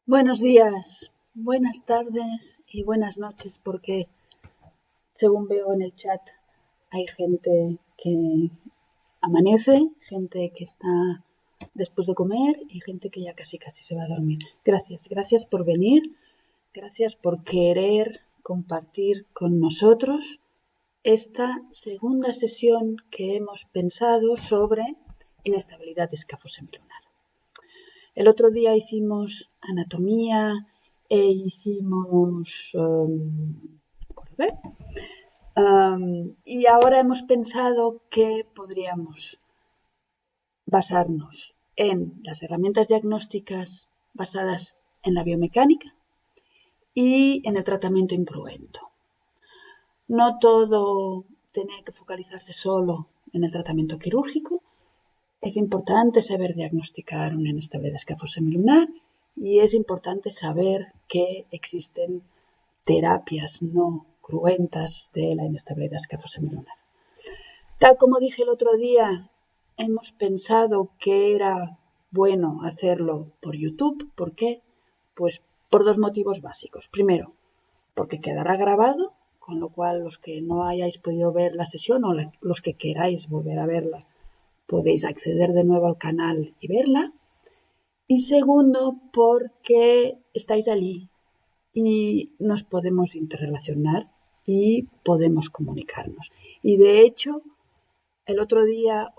Buenos días, buenas tardes y buenas noches, porque según veo en el chat hay gente que amanece, gente que está después de comer y gente que ya casi se va a dormir. Gracias por venir, gracias por querer compartir con nosotros esta segunda sesión que hemos pensado sobre inestabilidad de escafo semilunar. El otro día hicimos anatomía hicimos y ahora hemos pensado que podríamos basarnos en las herramientas diagnósticas basadas en la biomecánica y en el tratamiento incruento. No todo tiene que focalizarse solo en el tratamiento quirúrgico. Es importante saber diagnosticar una inestabilidad de escafo semilunar y es importante saber que existen terapias no cruentas de la inestabilidad de escafo semilunar. Tal como dije el otro día, hemos pensado que era bueno hacerlo por YouTube. ¿Por qué? Pues por dos motivos básicos. Primero, porque quedará grabado, con lo cual los que no hayáis podido ver la sesión o los que queráis volver a verla, podéis acceder de nuevo al canal y verla. Y segundo, porque estáis allí y nos podemos interrelacionar y podemos comunicarnos. Y de hecho, el otro día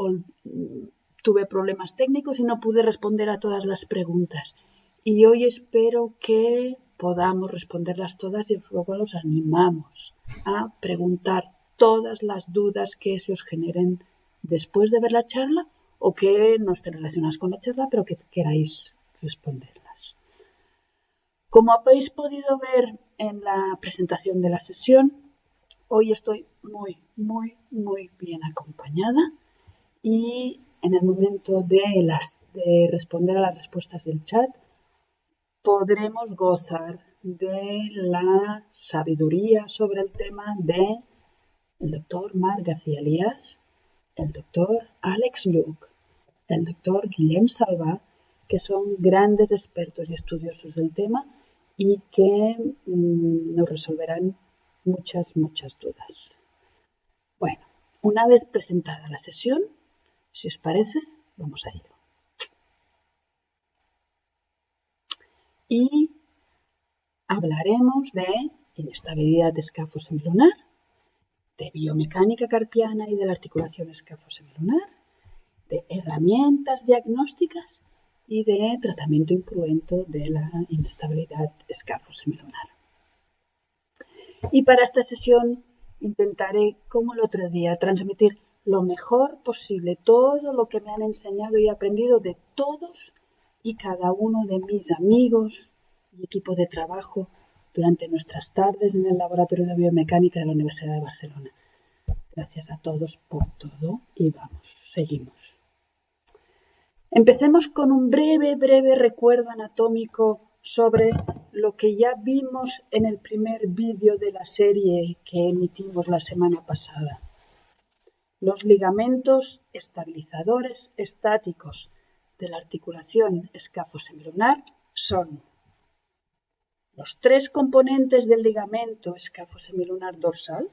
tuve problemas técnicos y no pude responder a todas las preguntas. Y hoy espero que podamos responderlas todas y luego los animamos a preguntar todas las dudas que se os generen después de ver la charla o que no estén relacionadas con la charla, pero que queráis responderlas. Como habéis podido ver en la presentación de la sesión, hoy estoy muy bien acompañada y en el momento de responder a las respuestas del chat podremos gozar de la sabiduría sobre el tema de el doctor Marc García Elías, el doctor Alex Lluch, el doctor Guillem Salvà, que son grandes expertos y estudiosos del tema y que nos resolverán muchas dudas. Bueno, una vez presentada la sesión, si os parece, vamos a ello. Y hablaremos de inestabilidad de escafo semilunar, de biomecánica carpiana y de la articulación escafo semilunar, de herramientas diagnósticas y de tratamiento incruento de la inestabilidad escafo semilunar. Y para esta sesión intentaré, como el otro día, transmitir lo mejor posible todo lo que me han enseñado y aprendido de todos y cada uno de mis amigos y equipo de trabajo durante nuestras tardes en el Laboratorio de Biomecánica de la Universidad de Barcelona. Gracias a todos por todo y vamos, seguimos. Empecemos con un breve recuerdo anatómico sobre lo que ya vimos en el primer vídeo de la serie que emitimos la semana pasada. Los ligamentos estabilizadores estáticos de la articulación escafo semilunar son los tres componentes del ligamento escafo semilunar dorsal,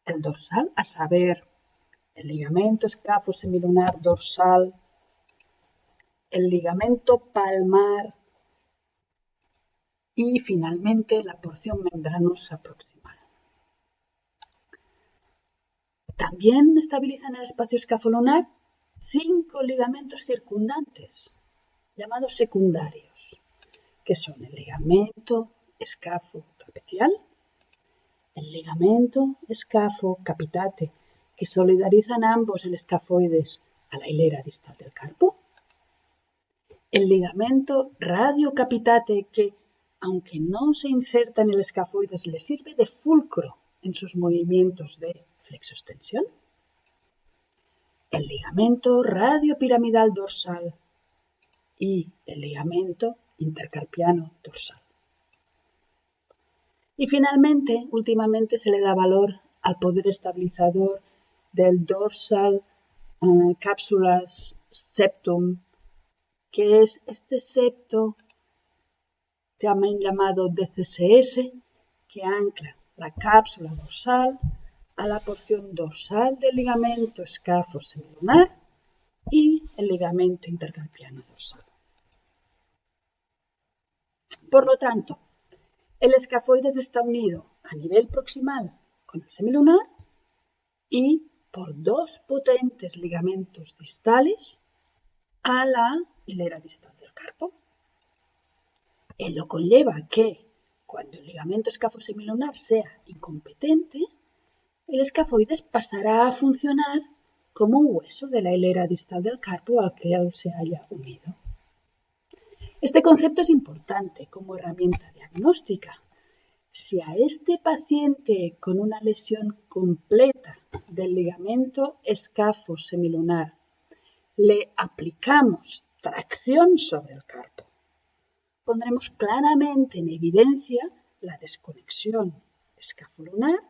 el dorsal, a saber, el ligamento escafo semilunar dorsal, el ligamento palmar y finalmente la porción membranosa proximal. También estabilizan el espacio escafolunar 5 ligamentos circundantes, llamados secundarios, que son el ligamento escafo trapecial, el ligamento escafo capitate, que solidarizan ambos el escafoides a la hilera distal del carpo, el ligamento radiocapitate, que aunque no se inserta en el escafoides, le sirve de fulcro en sus movimientos de flexoextensión, el ligamento radiopiramidal dorsal y el ligamento intercarpiano dorsal. Y finalmente, últimamente se le da valor al poder estabilizador del dorsal capsular septum, que es este septo también llamado DCSS, que ancla la cápsula dorsal a la porción dorsal del ligamento escafo semilunar y el ligamento intercarpiano dorsal. Por lo tanto, el escafoides está unido a nivel proximal con el semilunar y por dos potentes ligamentos distales a la hilera distal del carpo. Ello conlleva que, cuando el ligamento escafo semilunar sea incompetente, el escafoides pasará a funcionar como un hueso de la hilera distal del carpo al que él se haya unido. Este concepto es importante como herramienta diagnóstica. Si a este paciente con una lesión completa del ligamento escafo semilunar le aplicamos tracción sobre el carpo, pondremos claramente en evidencia la desconexión escafolunar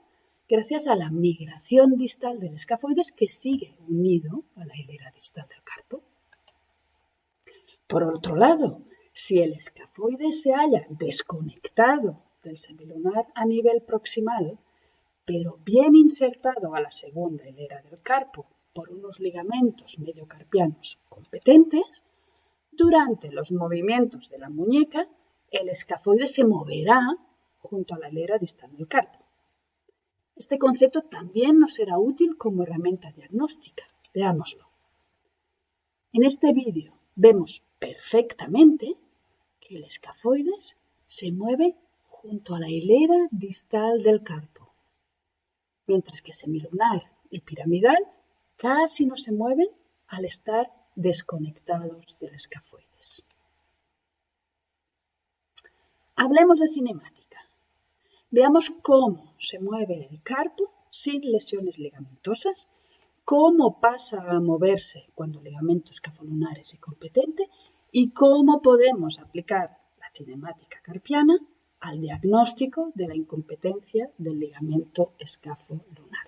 gracias a la migración distal del escafoides que sigue unido a la hilera distal del carpo. Por otro lado, si el escafoides se halla desconectado del semilunar a nivel proximal, pero bien insertado a la segunda hilera del carpo por unos ligamentos mediocarpianos competentes, durante los movimientos de la muñeca, el escafoide se moverá junto a la hilera distal del carpo. Este concepto también nos será útil como herramienta diagnóstica. Veámoslo. En este vídeo vemos perfectamente que el escafoides se mueve junto a la hilera distal del carpo, mientras que semilunar y piramidal casi no se mueven al estar desconectados del escafoides. Hablemos de cinemática. Veamos cómo se mueve el carpo sin lesiones ligamentosas, cómo pasa a moverse cuando el ligamento escafolunar es incompetente y cómo podemos aplicar la cinemática carpiana al diagnóstico de la incompetencia del ligamento escafolunar.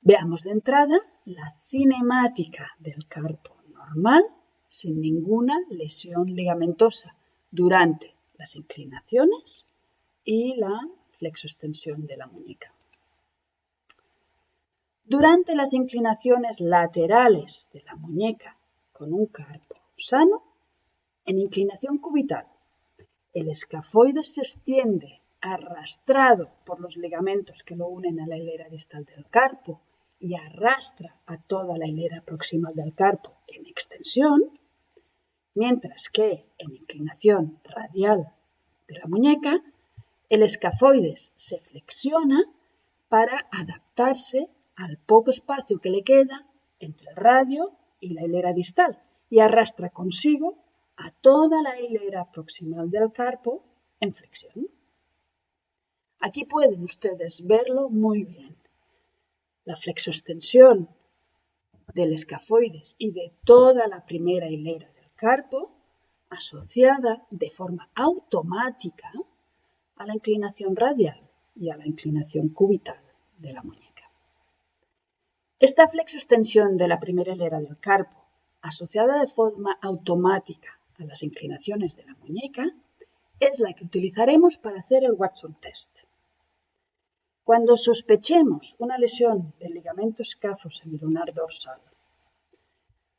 Veamos de entrada la cinemática del carpo normal sin ninguna lesión ligamentosa durante las inclinaciones y la flexoextensión de la muñeca. Durante las inclinaciones laterales de la muñeca con un carpo sano, en inclinación cubital, el escafoides se extiende arrastrado por los ligamentos que lo unen a la hilera distal del carpo y arrastra a toda la hilera proximal del carpo en extensión, mientras que en inclinación radial de la muñeca, el escafoides se flexiona para adaptarse al poco espacio que le queda entre el radio y la hilera distal y arrastra consigo a toda la hilera proximal del carpo en flexión. Aquí pueden ustedes verlo muy bien. La flexoextensión del escafoides y de toda la primera hilera del carpo asociada de forma automática a la inclinación radial y a la inclinación cubital de la muñeca. Esta flexoextensión de la primera hilera del carpo, asociada de forma automática a las inclinaciones de la muñeca, es la que utilizaremos para hacer el Watson Test. Cuando sospechemos una lesión del ligamento escafo semilunar dorsal,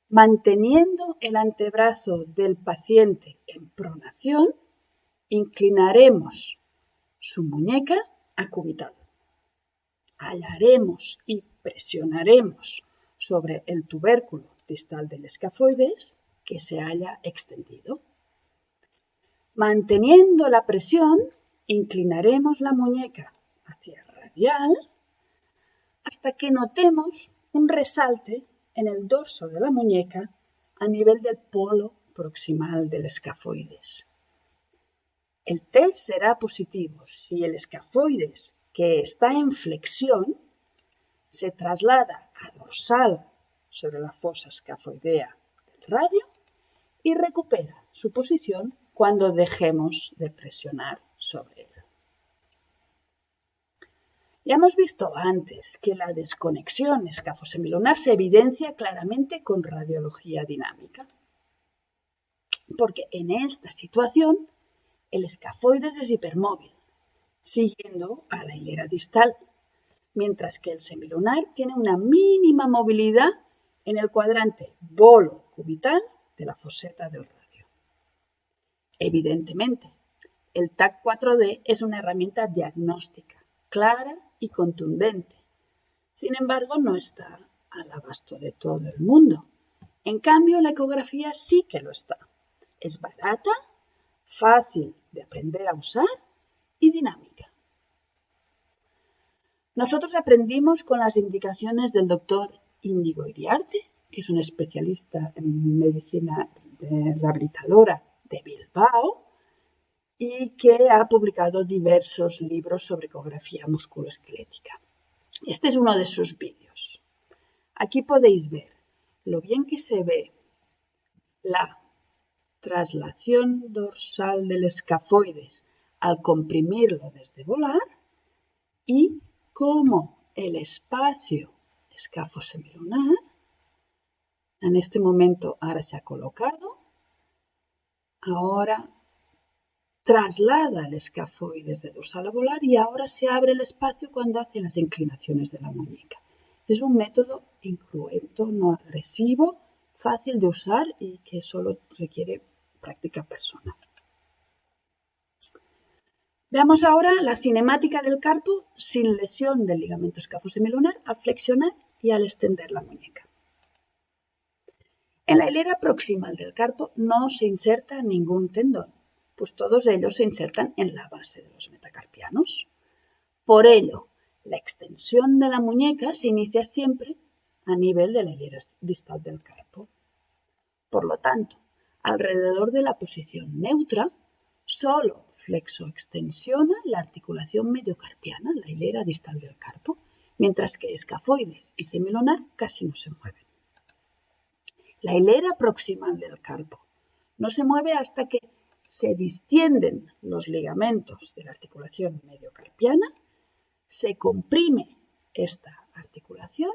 manteniendo el antebrazo del paciente en pronación, inclinaremos su muñeca a cubital. Hallaremos y presionaremos sobre el tubérculo distal del escafoides que se haya extendido. Manteniendo la presión, inclinaremos la muñeca hacia radial hasta que notemos un resalte en el dorso de la muñeca a nivel del polo proximal del escafoides. El test será positivo si el escafoides que está en flexión se traslada a dorsal sobre la fosa escafoidea del radio y recupera su posición cuando dejemos de presionar sobre él. Ya hemos visto antes que la desconexión escafosemilunar se evidencia claramente con radiología dinámica. porque en esta situación el escafoides es hipermóvil, siguiendo a la hilera distal, mientras que el semilunar tiene una mínima movilidad en el cuadrante bolo-cubital de la foseta del radio. Evidentemente, el TAC 4D es una herramienta diagnóstica, clara y contundente. Sin embargo, no está al abasto de todo el mundo. En cambio, la ecografía sí que lo está. Es barata, fácil de aprender a usar y dinámica. Nosotros aprendimos con las indicaciones del doctor Íñigo Iriarte, que es un especialista en medicina rehabilitadora de Bilbao y que ha publicado diversos libros sobre ecografía musculoesquelética. Este es uno de sus vídeos. Aquí podéis ver lo bien que se ve la traslación dorsal del escafoides al comprimirlo desde volar y cómo el espacio escafosemilunar en este momento ahora se ha colocado, ahora traslada el escafoides de dorsal a volar y ahora se abre el espacio cuando hace las inclinaciones de la muñeca. Es un método incruento, no agresivo, fácil de usar y que solo requiere práctica personal. Veamos ahora la cinemática del carpo sin lesión del ligamento escafosemilunar al flexionar y al extender la muñeca. En la hilera proximal del carpo no se inserta ningún tendón, pues todos ellos se insertan en la base de los metacarpianos. Por ello, la extensión de la muñeca se inicia siempre a nivel de la hilera distal del carpo. Por lo tanto, alrededor de la posición neutra, solo flexoextensiona la articulación mediocarpiana, la hilera distal del carpo, mientras que escafoides y semilunar casi no se mueven. La hilera proximal del carpo no se mueve hasta que se distienden los ligamentos de la articulación mediocarpiana, se comprime esta articulación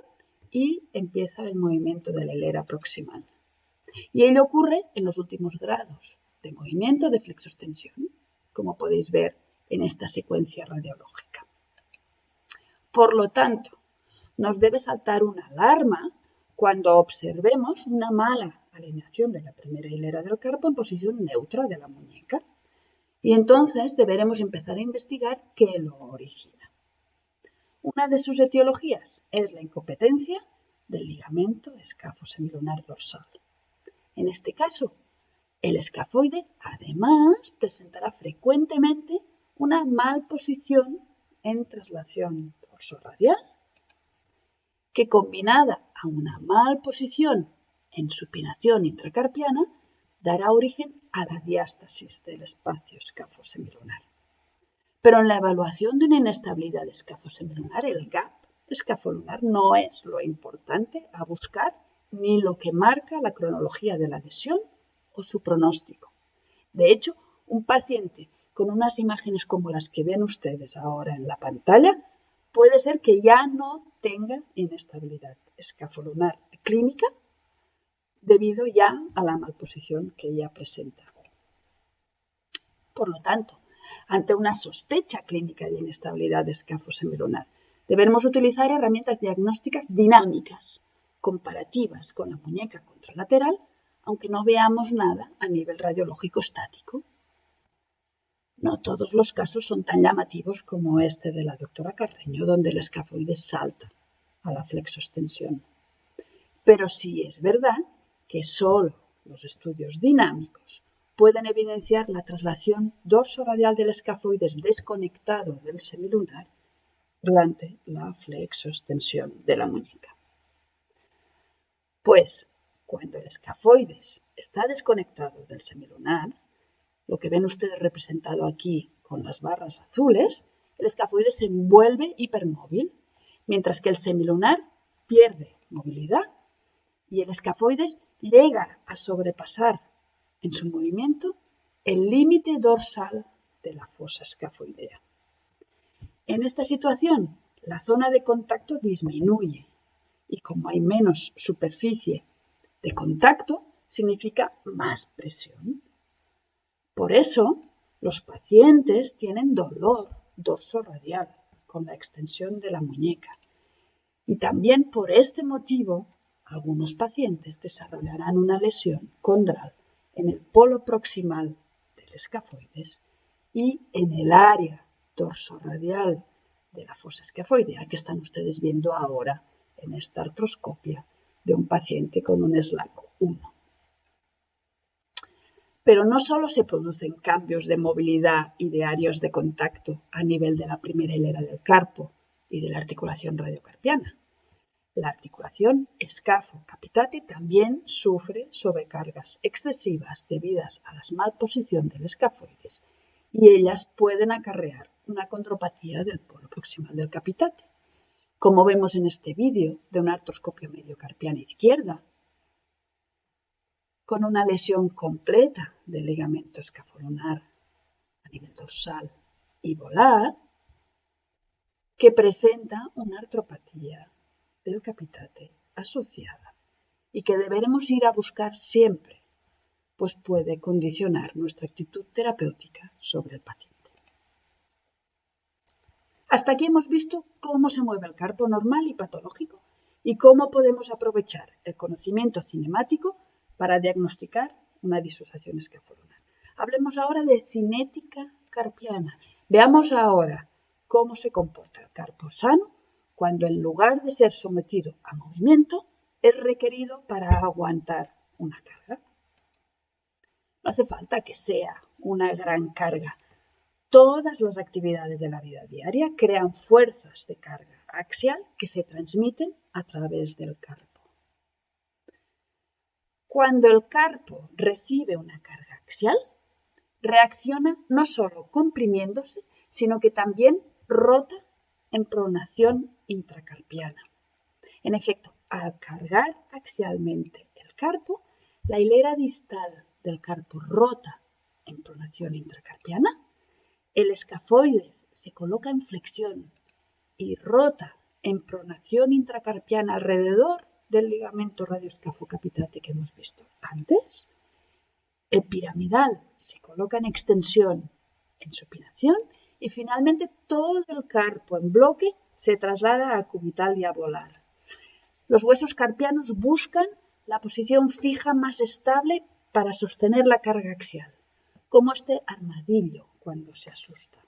y empieza el movimiento de la hilera proximal. Y ello ocurre en los últimos grados de movimiento de flexoextensión, como podéis ver en esta secuencia radiológica. Por lo tanto, nos debe saltar una alarma cuando observemos una mala alineación de la primera hilera del carpo en posición neutra de la muñeca. Y entonces deberemos empezar a investigar qué lo origina. Una de sus etiologías es la incompetencia del ligamento escafosemilunar dorsal. En este caso, el escafoides además presentará frecuentemente una malposición en traslación dorsoradial, que combinada a una malposición en supinación intracarpiana dará origen a la diástasis del espacio escafosemilunar. Pero en la evaluación de una inestabilidad escafosemilunar, el gap escafolunar no es lo importante a buscar ni lo que marca la cronología de la lesión o su pronóstico. De hecho, un paciente con unas imágenes como las que ven ustedes ahora en la pantalla puede ser que ya no tenga inestabilidad escafolunar clínica debido ya a la malposición que ella presenta. Por lo tanto, ante una sospecha clínica de inestabilidad escafosemilunar, debemos utilizar herramientas diagnósticas dinámicas, comparativas con la muñeca contralateral, aunque no veamos nada a nivel radiológico estático. No todos los casos son tan llamativos como este de la doctora Carreño, donde el escafoides salta a la flexoextensión. Pero sí es verdad que solo los estudios dinámicos pueden evidenciar la traslación dorsoradial del escafoides desconectado del semilunar durante la flexoextensión de la muñeca. Pues cuando el escafoides está desconectado del semilunar, lo que ven ustedes representado aquí con las barras azules, el escafoides se vuelve hipermóvil, mientras que el semilunar pierde movilidad y el escafoides llega a sobrepasar en su movimiento el límite dorsal de la fosa escafoidea. En esta situación, la zona de contacto disminuye y como hay menos superficie de contacto, significa más presión. Por eso, los pacientes tienen dolor dorsoradial con la extensión de la muñeca. Y también por este motivo, algunos pacientes desarrollarán una lesión condral en el polo proximal del escafoides y en el área dorsoradial de la fosa escafoidea que están ustedes viendo ahora en esta artroscopia de un paciente con un SLAC 1. Pero no solo se producen cambios de movilidad y de áreas de contacto a nivel de la primera hilera del carpo y de la articulación radiocarpiana. La articulación escafo-capitate también sufre sobrecargas excesivas debidas a la malposición del escafoides y ellas pueden acarrear una condropatía del polo proximal del capitate. Como vemos en este vídeo de una artroscopia mediocarpiana izquierda, con una lesión completa del ligamento escafolunar a nivel dorsal y volar, que presenta una artropatía del capitate asociada y que deberemos ir a buscar siempre, pues puede condicionar nuestra actitud terapéutica sobre el paciente. Hasta aquí hemos visto cómo se mueve el carpo normal y patológico y cómo podemos aprovechar el conocimiento cinemático para diagnosticar una disociación escafolunar. Hablemos ahora de cinética carpiana. Veamos ahora cómo se comporta el carpo sano cuando en lugar de ser sometido a movimiento es requerido para aguantar una carga. No hace falta que sea una gran carga. Todas las actividades de la vida diaria crean fuerzas de carga axial que se transmiten a través del carpo. Cuando el carpo recibe una carga axial, reacciona no solo comprimiéndose, sino que también rota en pronación intracarpiana. En efecto, al cargar axialmente el carpo, la hilera distal del carpo rota en pronación intracarpiana, el escafoides se coloca en flexión y rota en pronación intracarpiana alrededor del ligamento radioescafocapitate que hemos visto antes. El piramidal se coloca en extensión en supinación y finalmente todo el carpo en bloque se traslada a cubital y a volar. Los huesos carpianos buscan la posición fija más estable para sostener la carga axial, como este armadillo cuando se asusta.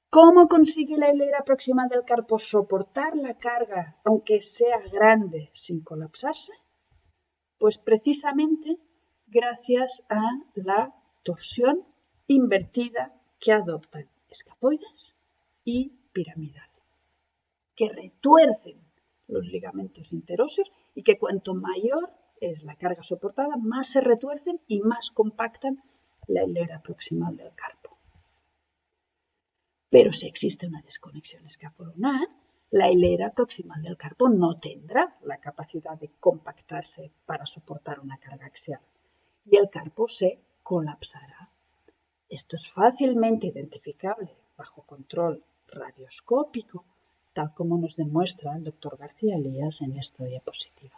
¿Cómo consigue la hilera proximal del carpo soportar la carga, aunque sea grande, sin colapsarse? Pues precisamente gracias a la torsión invertida que adoptan escafoides y piramidal, que retuercen los ligamentos interóseos y que cuanto mayor es la carga soportada, más se retuercen y más compactan la hilera proximal del carpo. Pero si existe una desconexión escafolunar, la hilera proximal del carpo no tendrá la capacidad de compactarse para soportar una carga axial y el carpo se colapsará. Esto es fácilmente identificable bajo control radioscópico, tal como nos demuestra el doctor García Elías en esta diapositiva.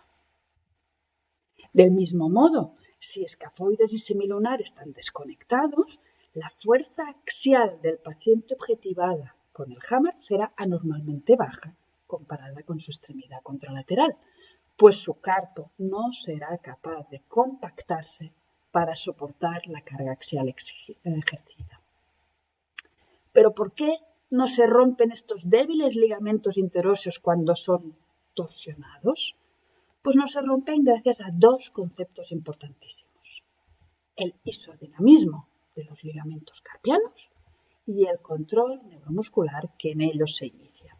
Del mismo modo, si escafoides y semilunar están desconectados, la fuerza axial del paciente objetivada con el hammer será anormalmente baja comparada con su extremidad contralateral, pues su carpo no será capaz de compactarse para soportar la carga axial ejercida. ¿Pero por qué no se rompen estos débiles ligamentos interóseos cuando son torsionados? Pues no se rompen gracias a dos conceptos importantísimos: el isodinamismo de los ligamentos carpianos y el control neuromuscular que en ellos se inicia.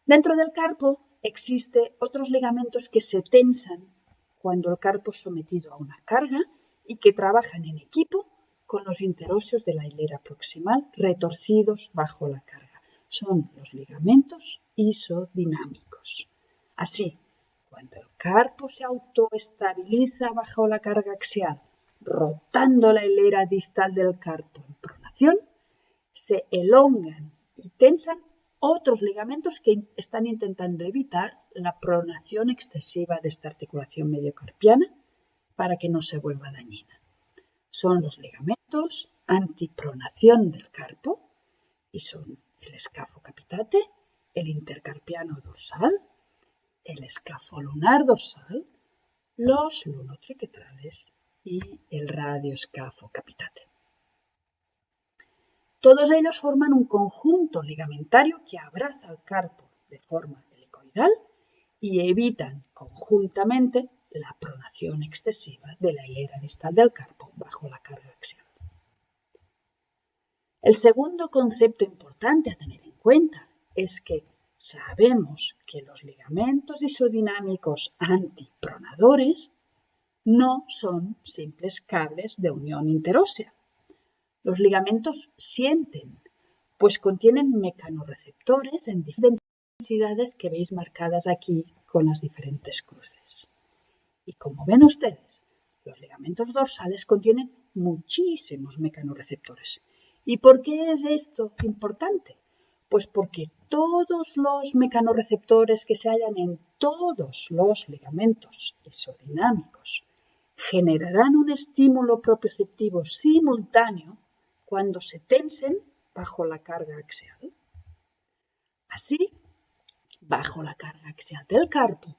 Dentro del carpo existen otros ligamentos que se tensan cuando el carpo es sometido a una carga y que trabajan en equipo con los interóseos de la hilera proximal retorcidos bajo la carga. Son los ligamentos isodinámicos. Así, cuando el carpo se autoestabiliza bajo la carga axial, rotando la hilera distal del carpo en pronación, se elongan y tensan otros ligamentos que están intentando evitar la pronación excesiva de esta articulación mediocarpiana para que no se vuelva dañina. Son los ligamentos antipronación del carpo y son el escafo capitate, el intercarpiano dorsal, el escafo lunar dorsal, los lunotriquetrales y el radioescafo capitate. Todos ellos forman un conjunto ligamentario que abraza al carpo de forma helicoidal y evitan conjuntamente la pronación excesiva de la hilera distal del carpo bajo la carga axial. El segundo concepto importante a tener en cuenta es que sabemos que los ligamentos isodinámicos antipronadores no son simples cables de unión interósea. Los ligamentos sienten, pues contienen mecanorreceptores en diferentes densidades que veis marcadas aquí con las diferentes cruces. Y como ven ustedes, los ligamentos dorsales contienen muchísimos mecanorreceptores. ¿Y por qué es esto importante? Pues porque todos los mecanorreceptores que se hallan en todos los ligamentos isodinámicos generarán un estímulo propioceptivo simultáneo cuando se tensen bajo la carga axial. Así, bajo la carga axial del carpo,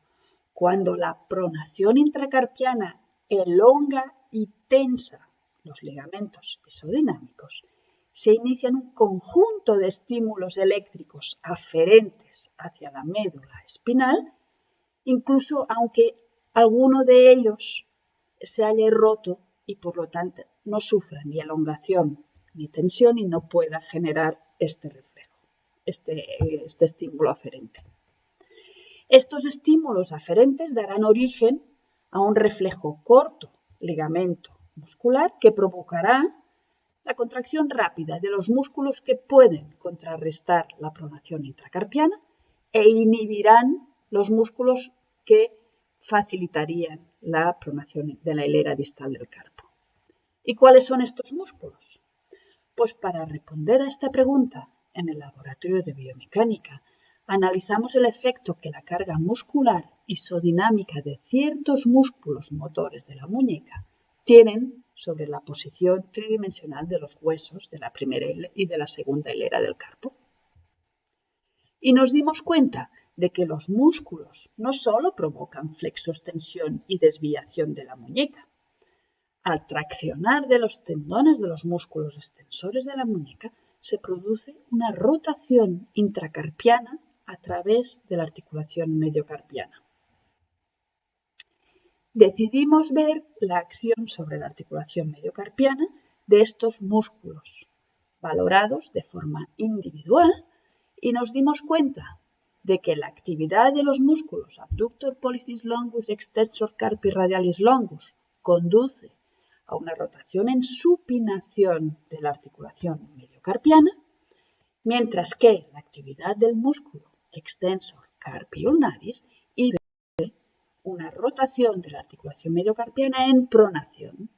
cuando la pronación intracarpiana elonga y tensa los ligamentos isodinámicos, se inician un conjunto de estímulos eléctricos aferentes hacia la médula espinal, incluso aunque alguno de ellos se haya roto y por lo tanto no sufra ni elongación ni tensión y no pueda generar este reflejo, este estímulo aferente. Estos estímulos aferentes darán origen a un reflejo corto ligamento muscular que provocará la contracción rápida de los músculos que pueden contrarrestar la pronación intracarpiana e inhibirán los músculos que facilitarían la pronación de la hilera distal del carpo. ¿Y cuáles son estos músculos? Pues para responder a esta pregunta, en el laboratorio de biomecánica, analizamos el efecto que la carga muscular isodinámica de ciertos músculos motores de la muñeca tienen sobre la posición tridimensional de los huesos de la primera y de la segunda hilera del carpo. Y nos dimos cuenta de que los músculos no solo provocan flexoextensión y desviación de la muñeca. Al traccionar de los tendones de los músculos extensores de la muñeca, se produce una rotación intracarpiana a través de la articulación mediocarpiana. Decidimos ver la acción sobre la articulación mediocarpiana de estos músculos, valorados de forma individual, y nos dimos cuenta de que la actividad de los músculos abductor pollicis longus y extensor carpi radialis longus conduce a una rotación en supinación de la articulación mediocarpiana, mientras que la actividad del músculo extensor carpi ulnaris induce una rotación de la articulación mediocarpiana en pronación,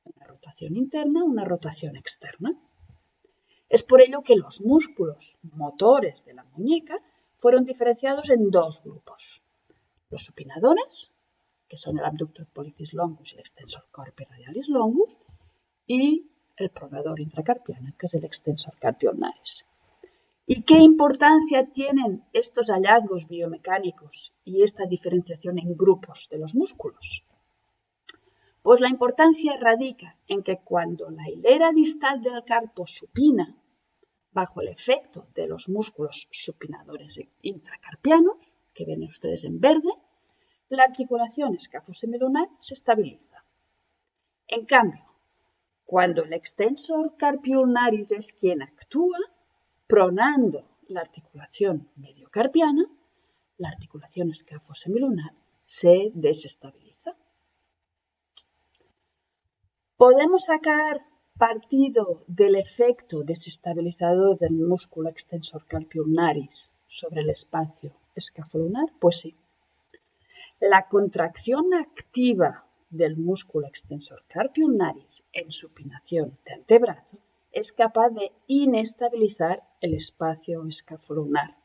una rotación interna, una rotación externa. Es por ello que los músculos motores de la muñeca fueron diferenciados en dos grupos: los supinadores, que son el abductor pollicis longus y el extensor carpi radialis longus, y el pronador intracarpiano, que es el extensor carpi ulnaris. ¿Y qué importancia tienen estos hallazgos biomecánicos y esta diferenciación en grupos de los músculos? Pues la importancia radica en que cuando la hilera distal del carpo supina, bajo el efecto de los músculos supinadores intracarpianos, que ven ustedes en verde, la articulación escafosemilunar se estabiliza. En cambio, cuando el extensor carpi ulnaris es quien actúa, pronando la articulación mediocarpiana, la articulación escafosemilunar se desestabiliza. Podemos sacar partido del efecto desestabilizador del músculo extensor carpi ulnaris sobre el espacio escafolunar. Pues sí. La contracción activa del músculo extensor carpi ulnaris en supinación de antebrazo es capaz de inestabilizar el espacio escafolunar.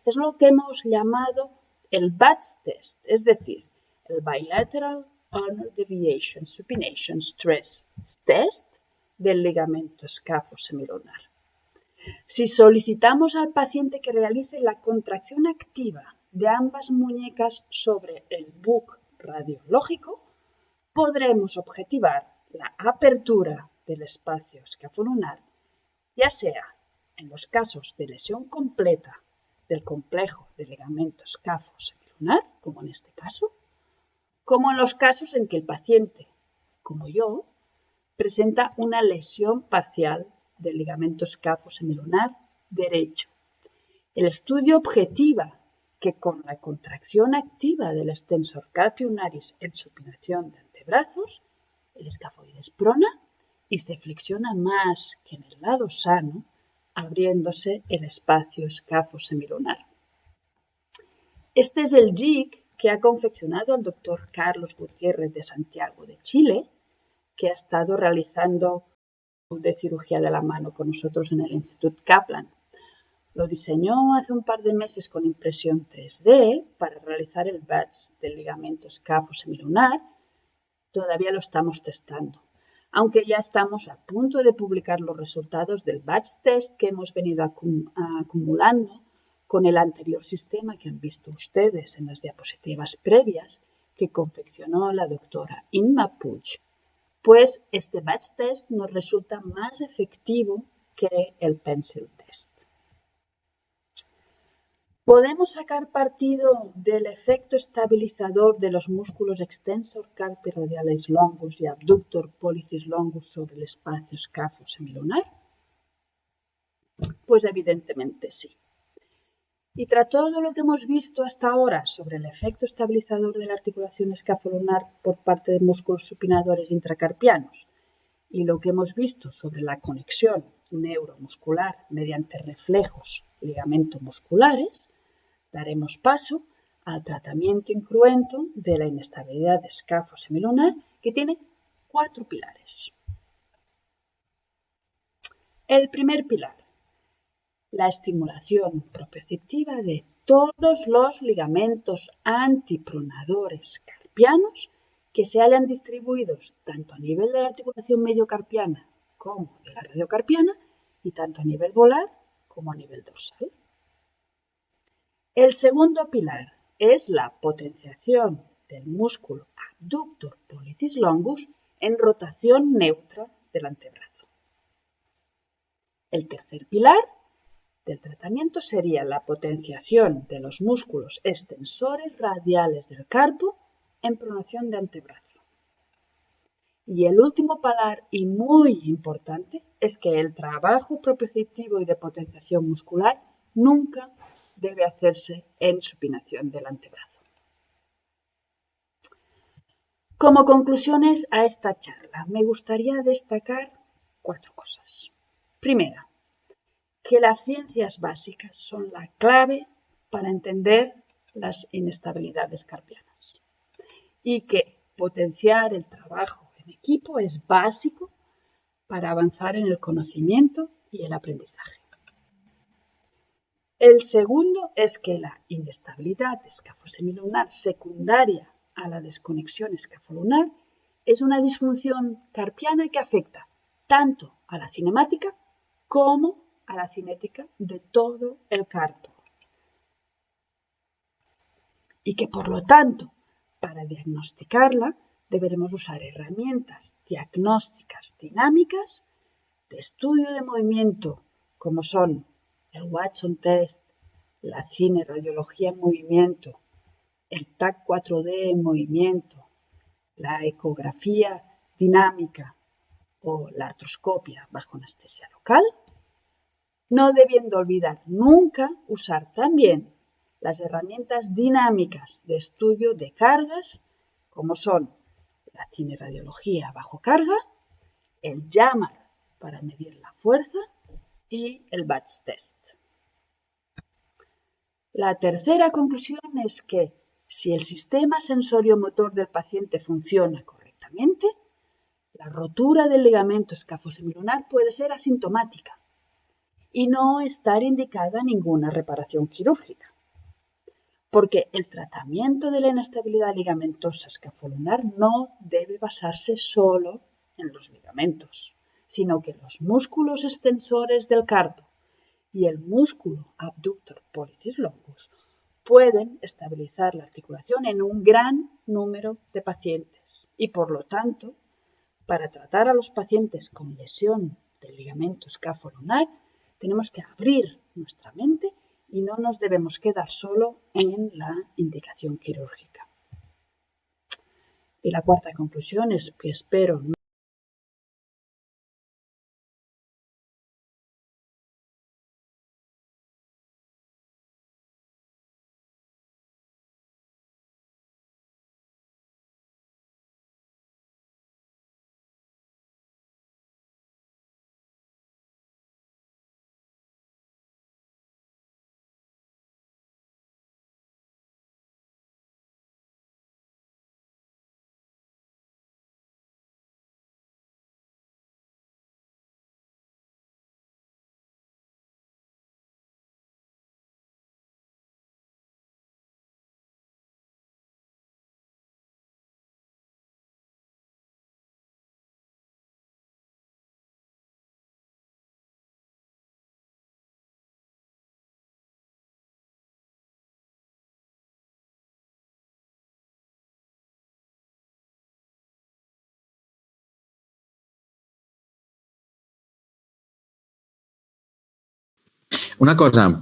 Es lo que hemos llamado el BATS test, es decir, el Bilateral Honor Deviation Supination Stress Test del ligamento escáfosemilunnar. Si solicitamos al paciente que realice la contracción activa de ambas muñecas sobre el BUC radiológico, podremos objetivar la apertura del espacio escafolunar, ya sea en los casos de lesión completa del complejo del ligamento escáfosemilunnar, como en este caso, como en los casos en que el paciente, como yo, presenta una lesión parcial del ligamento escáfosemilunnar derecho. El estudio objetiva que con la contracción activa del extensor carpi ulnaris en supinación de antebrazos, el escafoides prona y se flexiona más que en el lado sano, abriéndose el espacio escáfosemilunnar. Este es el JIC que ha confeccionado el doctor Carlos Gutiérrez de Santiago de Chile, que ha estado realizando de cirugía de la mano con nosotros en el Instituto Kaplan. Lo diseñó hace un par de meses con impresión 3D para realizar el batch del ligamento escáfosemilunnar. Todavía lo estamos testando, aunque ya estamos a punto de publicar los resultados del batch test que hemos venido acumulando con el anterior sistema que han visto ustedes en las diapositivas previas que confeccionó la doctora Inma Puig. Pues este batch test nos resulta más efectivo que el pencil test. Podemos sacar partido del efecto estabilizador de los músculos extensor carpi radialis longus y abductor pollicis longus sobre el espacio escáfosemilunnar. Pues evidentemente sí. Y tras todo lo que hemos visto hasta ahora sobre el efecto estabilizador de la articulación escafolunar por parte de músculos supinadores intracarpianos y lo que hemos visto sobre la conexión neuromuscular mediante reflejos ligamentomusculares, daremos paso al tratamiento incruento de la inestabilidad escáfosemilunnar, que tiene 4 pilares. El primer pilar, la estimulación propioceptiva de todos los ligamentos antipronadores carpianos que se hayan distribuidos tanto a nivel de la articulación mediocarpiana como de la radiocarpiana y tanto a nivel volar como a nivel dorsal. El segundo pilar es la potenciación del músculo abductor pollicis longus en rotación neutra del antebrazo. El tercer pilar del tratamiento sería la potenciación de los músculos extensores radiales del carpo en pronación de antebrazo. Y el último pilar, y muy importante, es que el trabajo propioceptivo y de potenciación muscular nunca debe hacerse en supinación del antebrazo. Como conclusiones a esta charla, me gustaría destacar 4 cosas. Primera, que las ciencias básicas son la clave para entender las inestabilidades carpianas y que potenciar el trabajo en equipo es básico para avanzar en el conocimiento y el aprendizaje. El segundo es que la inestabilidad escafosemilunnar secundaria a la desconexión escafolunar es una disfunción carpiana que afecta tanto a la cinemática como a la cinética de todo el carpo. Y que por lo tanto, para diagnosticarla, deberemos usar herramientas diagnósticas dinámicas de estudio de movimiento como son el Watson Test, la cineradiología en movimiento, el TAC 4D en movimiento, la ecografía dinámica o la artroscopia bajo anestesia local, no debiendo olvidar nunca usar también las herramientas dinámicas de estudio de cargas como son la cineradiología bajo carga, el JAMAR para medir la fuerza y el batch test. La tercera conclusión es que si el sistema sensorio-motor del paciente funciona correctamente, la rotura del ligamento escafosemilunnar puede ser asintomática y no estar indicada ninguna reparación quirúrgica. porque el tratamiento de la inestabilidad ligamentosa escafolunar no debe basarse solo en los ligamentos, sino que los músculos extensores del carpo y el músculo abductor pollicis longus pueden estabilizar la articulación en un gran número de pacientes y, por lo tanto, para tratar a los pacientes con lesión del ligamento escafolunar, tenemos que abrir nuestra mente y no nos debemos quedar solo en la indicación quirúrgica. Y la cuarta conclusión es que espero no. Una cosa,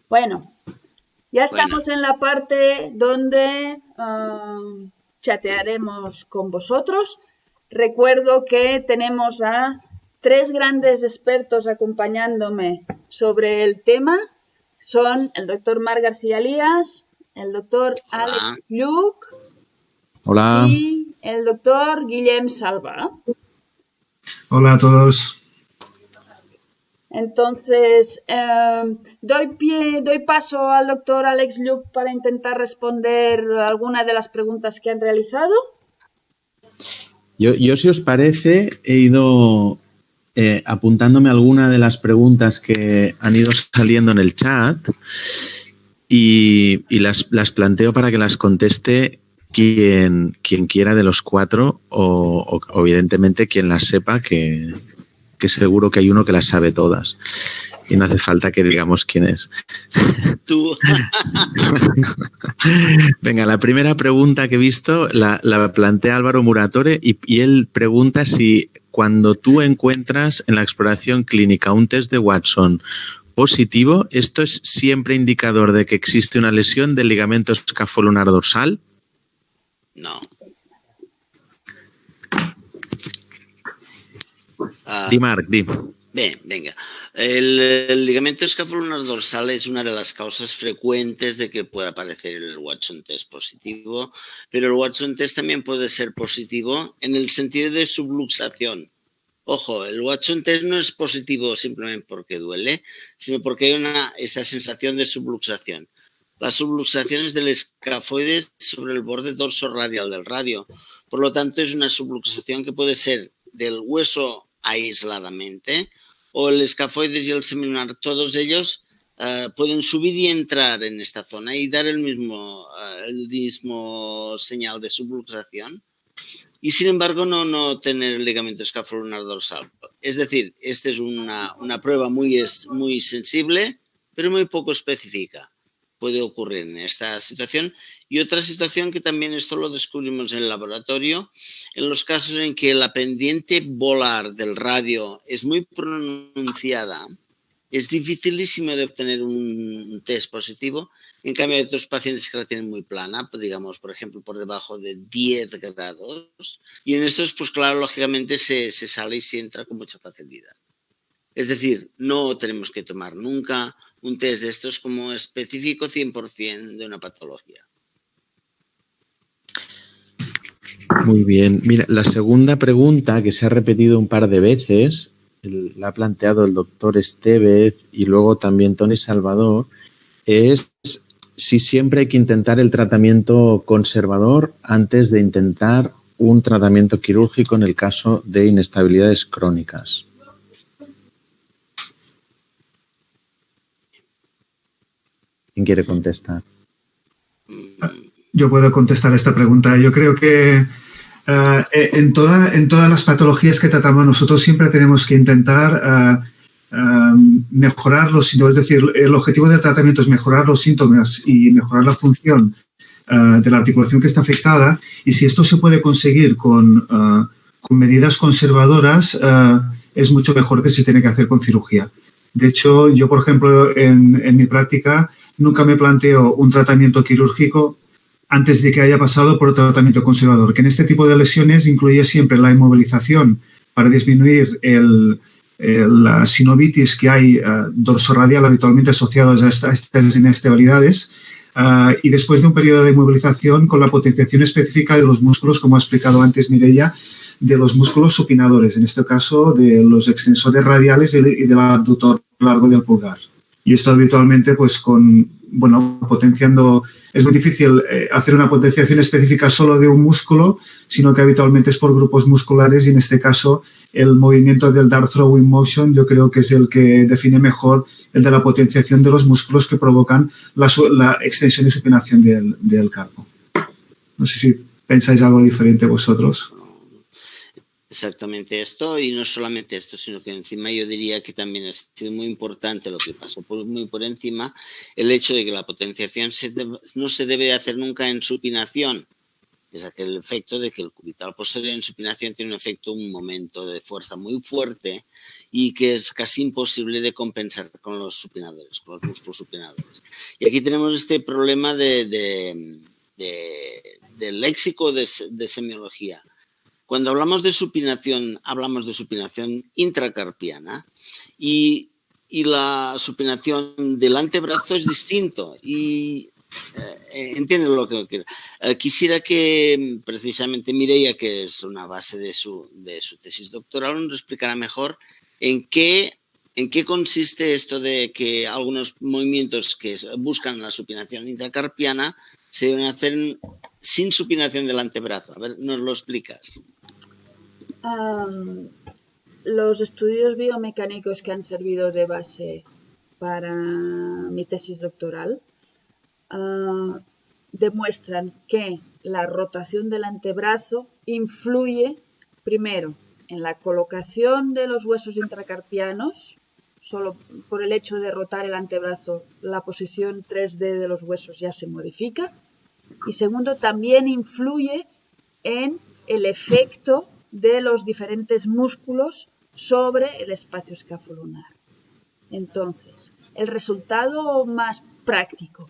Bueno, ya estamos en la parte donde chatearemos con vosotros. Recuerdo que tenemos a 3 grandes expertos acompañándome sobre el tema. Son el doctor Marc García Lías, el doctor Alex Lluch y el doctor Guillem Salva. Hola a todos. Entonces, doy paso al doctor Alex Lluch para intentar responder alguna de las preguntas que han realizado. Yo si os parece, he ido apuntándome alguna de las preguntas que han ido saliendo en el chat y las planteo para que las conteste quien quiera de los 4 o evidentemente quien las sepa, que seguro que hay uno que las sabe todas y no hace falta que digamos quién es. Tú. Venga, la primera pregunta que he visto la plantea Álvaro Muratore y él pregunta si cuando tú encuentras en la exploración clínica un test de Watson positivo, ¿esto es siempre indicador de que existe una lesión del ligamento escafolunar dorsal? No. Di, Marc, di. Bé, vinga. El ligamento escafolunar dorsal es una de las causas frecuentes de que pueda aparecer el Watson test positivo, pero el Watson test también puede ser positivo en el sentido de subluxación. Ojo, el Watson test no es positivo simplemente porque duele, sino porque hay esta sensación de subluxación. La subluxación es del escafoides sobre el borde dorso radial del radio. Por lo tanto, es una subluxación que puede ser del hueso aisladamente o el escafoides y el semilunar, todos ellos pueden subir y entrar en esta zona y dar el mismo señal de subluxación y sin embargo no tener el ligamento escafolunar dorsal. Es decir, esta es una prueba muy sensible, pero muy poco específica. Puede ocurrir en esta situación. Y otra situación que también esto lo descubrimos en el laboratorio, en los casos en que la pendiente volar del radio es muy pronunciada, es dificilísimo de obtener un test positivo. En cambio, hay otros pacientes que la tienen muy plana, digamos, por ejemplo, por debajo de 10 grados. Y en estos, pues claro, lógicamente se sale y se entra con mucha facilidad. Es decir, no tenemos que tomar nunca un test de estos como específico 100% de una patología. Muy bien. Mira, la segunda pregunta que se ha repetido un par de veces, la ha planteado el doctor Estevez y luego también Tony Salvador, es si siempre hay que intentar el tratamiento conservador antes de intentar un tratamiento quirúrgico en el caso de inestabilidades crónicas. ¿Quién quiere contestar? Yo puedo contestar esta pregunta. Yo creo que en todas las patologías que tratamos nosotros siempre tenemos que intentar mejorar los síntomas. Es decir, el objetivo del tratamiento es mejorar los síntomas y mejorar la función de la articulación que está afectada. Y si esto se puede conseguir con medidas conservadoras, es mucho mejor que se tiene que hacer con cirugía. De hecho, yo, por ejemplo, en mi práctica nunca me planteo un tratamiento quirúrgico antes de que haya pasado por tratamiento conservador, que en este tipo de lesiones incluye siempre la inmovilización para disminuir la sinovitis que hay dorsoradial habitualmente asociados a estas inestabilidades, y después de un periodo de inmovilización con la potenciación específica de los músculos, como ha explicado antes Mireia, de los músculos supinadores, en este caso de los extensores radiales y del abductor largo del pulgar. Y esto habitualmente, pues potenciando, es muy difícil hacer una potenciación específica solo de un músculo, sino que habitualmente es por grupos musculares y en este caso el movimiento del dart throwing motion yo creo que es el que define mejor el de la potenciación de los músculos que provocan la extensión y supinación del carpo. No sé si pensáis algo diferente vosotros. Exactamente esto, y no solamente esto, sino que encima yo diría que también es muy importante lo que pasa muy por encima, el hecho de que la potenciación no se debe hacer nunca en supinación. Es aquel efecto de que el cubital posterior en supinación tiene un momento de fuerza muy fuerte y que es casi imposible de compensar con los supinadores, con los músculos supinadores. Y aquí tenemos este problema del léxico de semiología. Cuando hablamos de supinación intracarpiana y la supinación del antebrazo es distinto y entienden lo que quiero. Quisiera que precisamente Mireia, que es una base de su tesis doctoral, nos explicara mejor en qué consiste esto de que algunos movimientos que buscan la supinación intracarpiana se deben hacer sin supinación del antebrazo. A ver, ¿nos lo explicas? Los estudios biomecánicos que han servido de base para mi tesis doctoral demuestran que la rotación del antebrazo influye primero en la colocación de los huesos intracarpianos. Solo por el hecho de rotar el antebrazo, la posición 3D de los huesos ya se modifica. Y segundo, también influye en el efecto de los diferentes músculos sobre el espacio escafolunar. Entonces, el resultado más práctico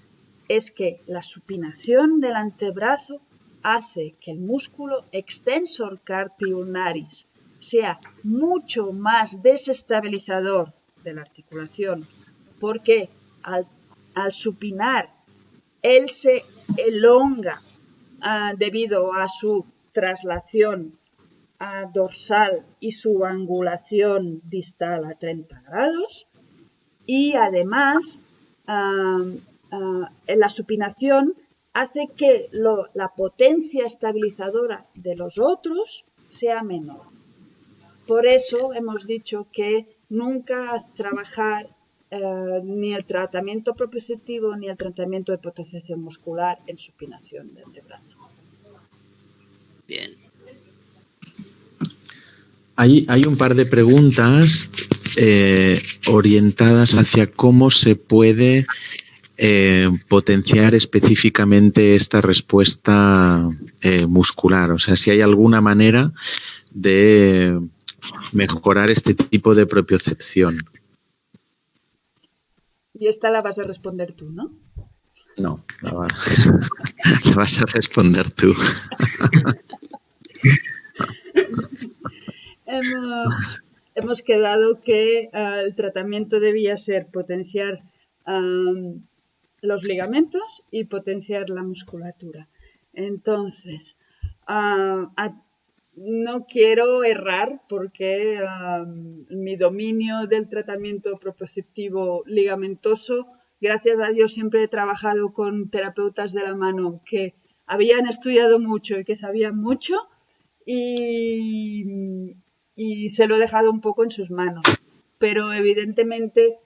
es que la supinación del antebrazo hace que el músculo extensor carpi ulnaris sea mucho más desestabilizador de la articulación, porque al supinar él se elonga debido a su traslación dorsal y su angulación distal a 30 grados, y además la supinación hace que la potencia estabilizadora de los otros sea menor. Por eso hemos dicho que nunca trabajar ni el tratamiento propioceptivo ni el tratamiento de potenciación muscular en supinación de antebrazo. Bien. Hay un par de preguntas orientadas hacia cómo se puede potenciar específicamente esta respuesta muscular. O sea, si hay alguna manera de mejorar este tipo de propiocepción. Y esta la vas a responder tú, ¿no? No, la vas a responder tú. Hemos quedado que el tratamiento debía ser potenciar los ligamentos y potenciar la musculatura. Entonces, no quiero errar porque mi dominio del tratamiento proprioceptivo ligamentoso, gracias a Dios, siempre he trabajado con terapeutas de la mano que habían estudiado mucho y que sabían mucho y se lo he dejado un poco en sus manos. Pero evidentemente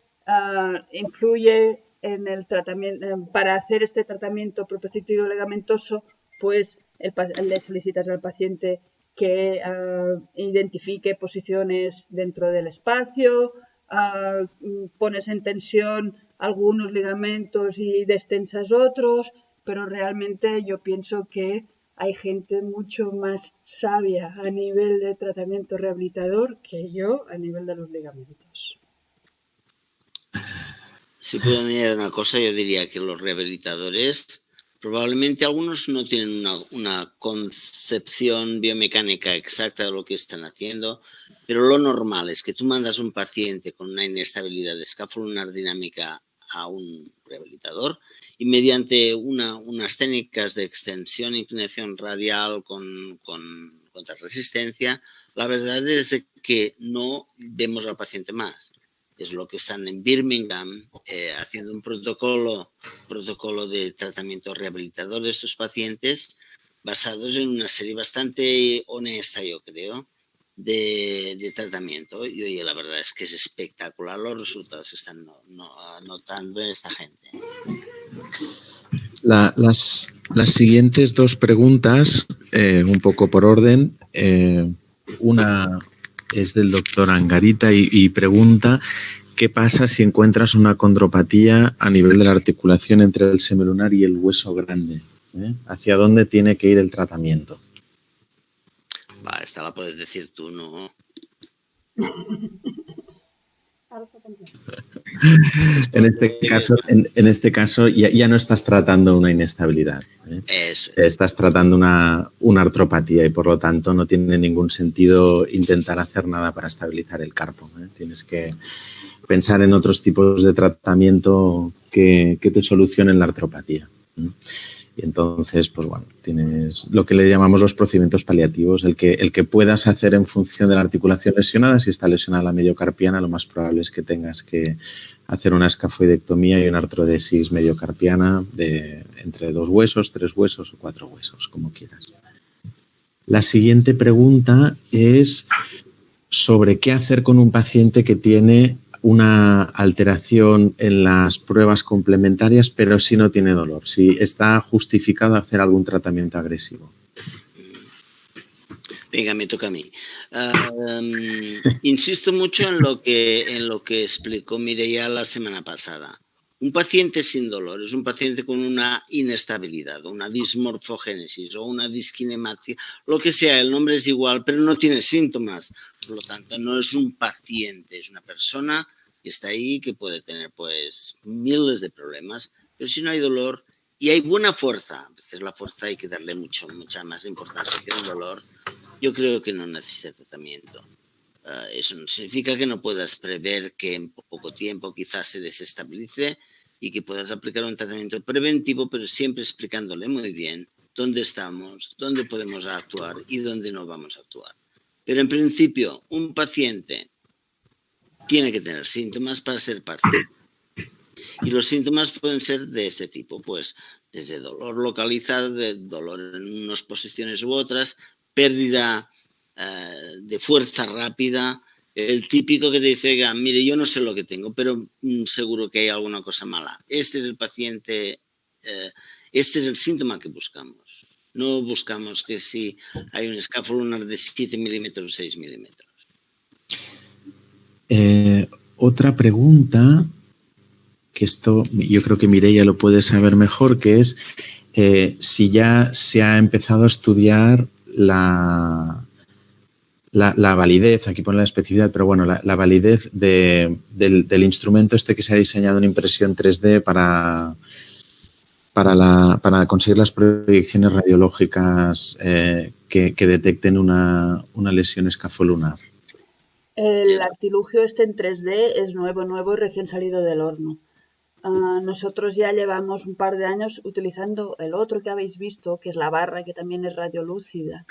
influye en el tratamiento, para hacer este tratamiento proprioceptivo ligamentoso, pues le solicitas al paciente que identifique posiciones dentro del espacio, pones en tensión algunos ligamentos y destensas otros, pero realmente yo pienso que hay gente mucho más sabia a nivel de tratamiento rehabilitador que yo a nivel de los ligamentos. Si puedo añadir una cosa, yo diría que los rehabilitadores, probablemente algunos no tienen una concepción biomecánica exacta de lo que están haciendo, pero lo normal es que tú mandas un paciente con una inestabilidad de escáfolo-lunar dinámica a un rehabilitador y mediante unas técnicas de extensión e inclinación radial con contrarresistencia, la verdad es que no vemos al paciente más. Es lo que están en Birmingham haciendo un protocolo de tratamiento rehabilitador de estos pacientes basados en una serie bastante honesta, yo creo, de tratamiento. Y oye, la verdad es que es espectacular los resultados que están notando en esta gente. Las siguientes dos preguntas, un poco por orden. Una es del doctor Angarita y pregunta ¿qué pasa si encuentras una condropatía a nivel de la articulación entre el semilunar y el hueso grande? ¿Hacia dónde tiene que ir el tratamiento? Esta la puedes decir tú, ¿no? En este caso ya no estás tratando una inestabilidad. Estás tratando una artropatía y por lo tanto no tiene ningún sentido intentar hacer nada para estabilizar el carpo. Tienes que pensar en otros tipos de tratamiento que te solucionen la artropatía. Y entonces, pues bueno, tienes lo que le llamamos los procedimientos paliativos, el que puedas hacer en función de la articulación lesionada. Si está lesionada la mediocarpiana, lo más probable es que tengas que hacer una escafoidectomía y una artrodesis mediocarpiana entre 2 huesos, 3 huesos o 4 huesos, como quieras. La siguiente pregunta es sobre qué hacer con un paciente que tiene una alteración en las pruebas complementarias, pero si no tiene dolor, si está justificado hacer algún tratamiento agresivo. Venga, me toca a mí. Insisto mucho en lo que explicó Mireia la semana pasada. Un paciente sin dolor es un paciente con una inestabilidad, una dismorfogénesis o una diskinemasia, lo que sea, el nombre es igual, pero no tiene síntomas. Por lo tanto, no es un paciente, es una persona que está ahí, que puede tener pues miles de problemas, pero si no hay dolor y hay buena fuerza, a veces la fuerza hay que darle mucha más importancia que el dolor, yo creo que no necesita tratamiento. Eso no significa que no puedas prever que en poco tiempo quizás se desestabilice y que puedas aplicar un tratamiento preventivo, pero siempre explicándole muy bien dónde estamos, dónde podemos actuar y dónde no vamos a actuar. Pero en principio, un paciente tiene que tener síntomas para ser paciente. Y los síntomas pueden ser de este tipo, pues desde dolor localizado, de dolor en unas posiciones u otras, pérdida de fuerza rápida, el típico que te dice, oiga, mire, yo no sé lo que tengo, pero seguro que hay alguna cosa mala. Este es el paciente, este es el síntoma que buscamos. No buscamos que si hay un escáfolo lunar de 7 milímetros o 6 milímetros. Otra pregunta, que esto yo creo que Mireia lo puede saber mejor, que es si ya se ha empezado a estudiar la validez, aquí pone la especificidad, pero bueno, la validez del instrumento este que se ha diseñado en impresión 3D para conseguir las proyecciones radiológicas que detecten una lesión escafolunar. El artilugio este en 3D es nuevo y recién salido del horno. Nosotros ya llevamos un par de años utilizando el otro que habéis visto, que es la barra, que también es radiolúcida.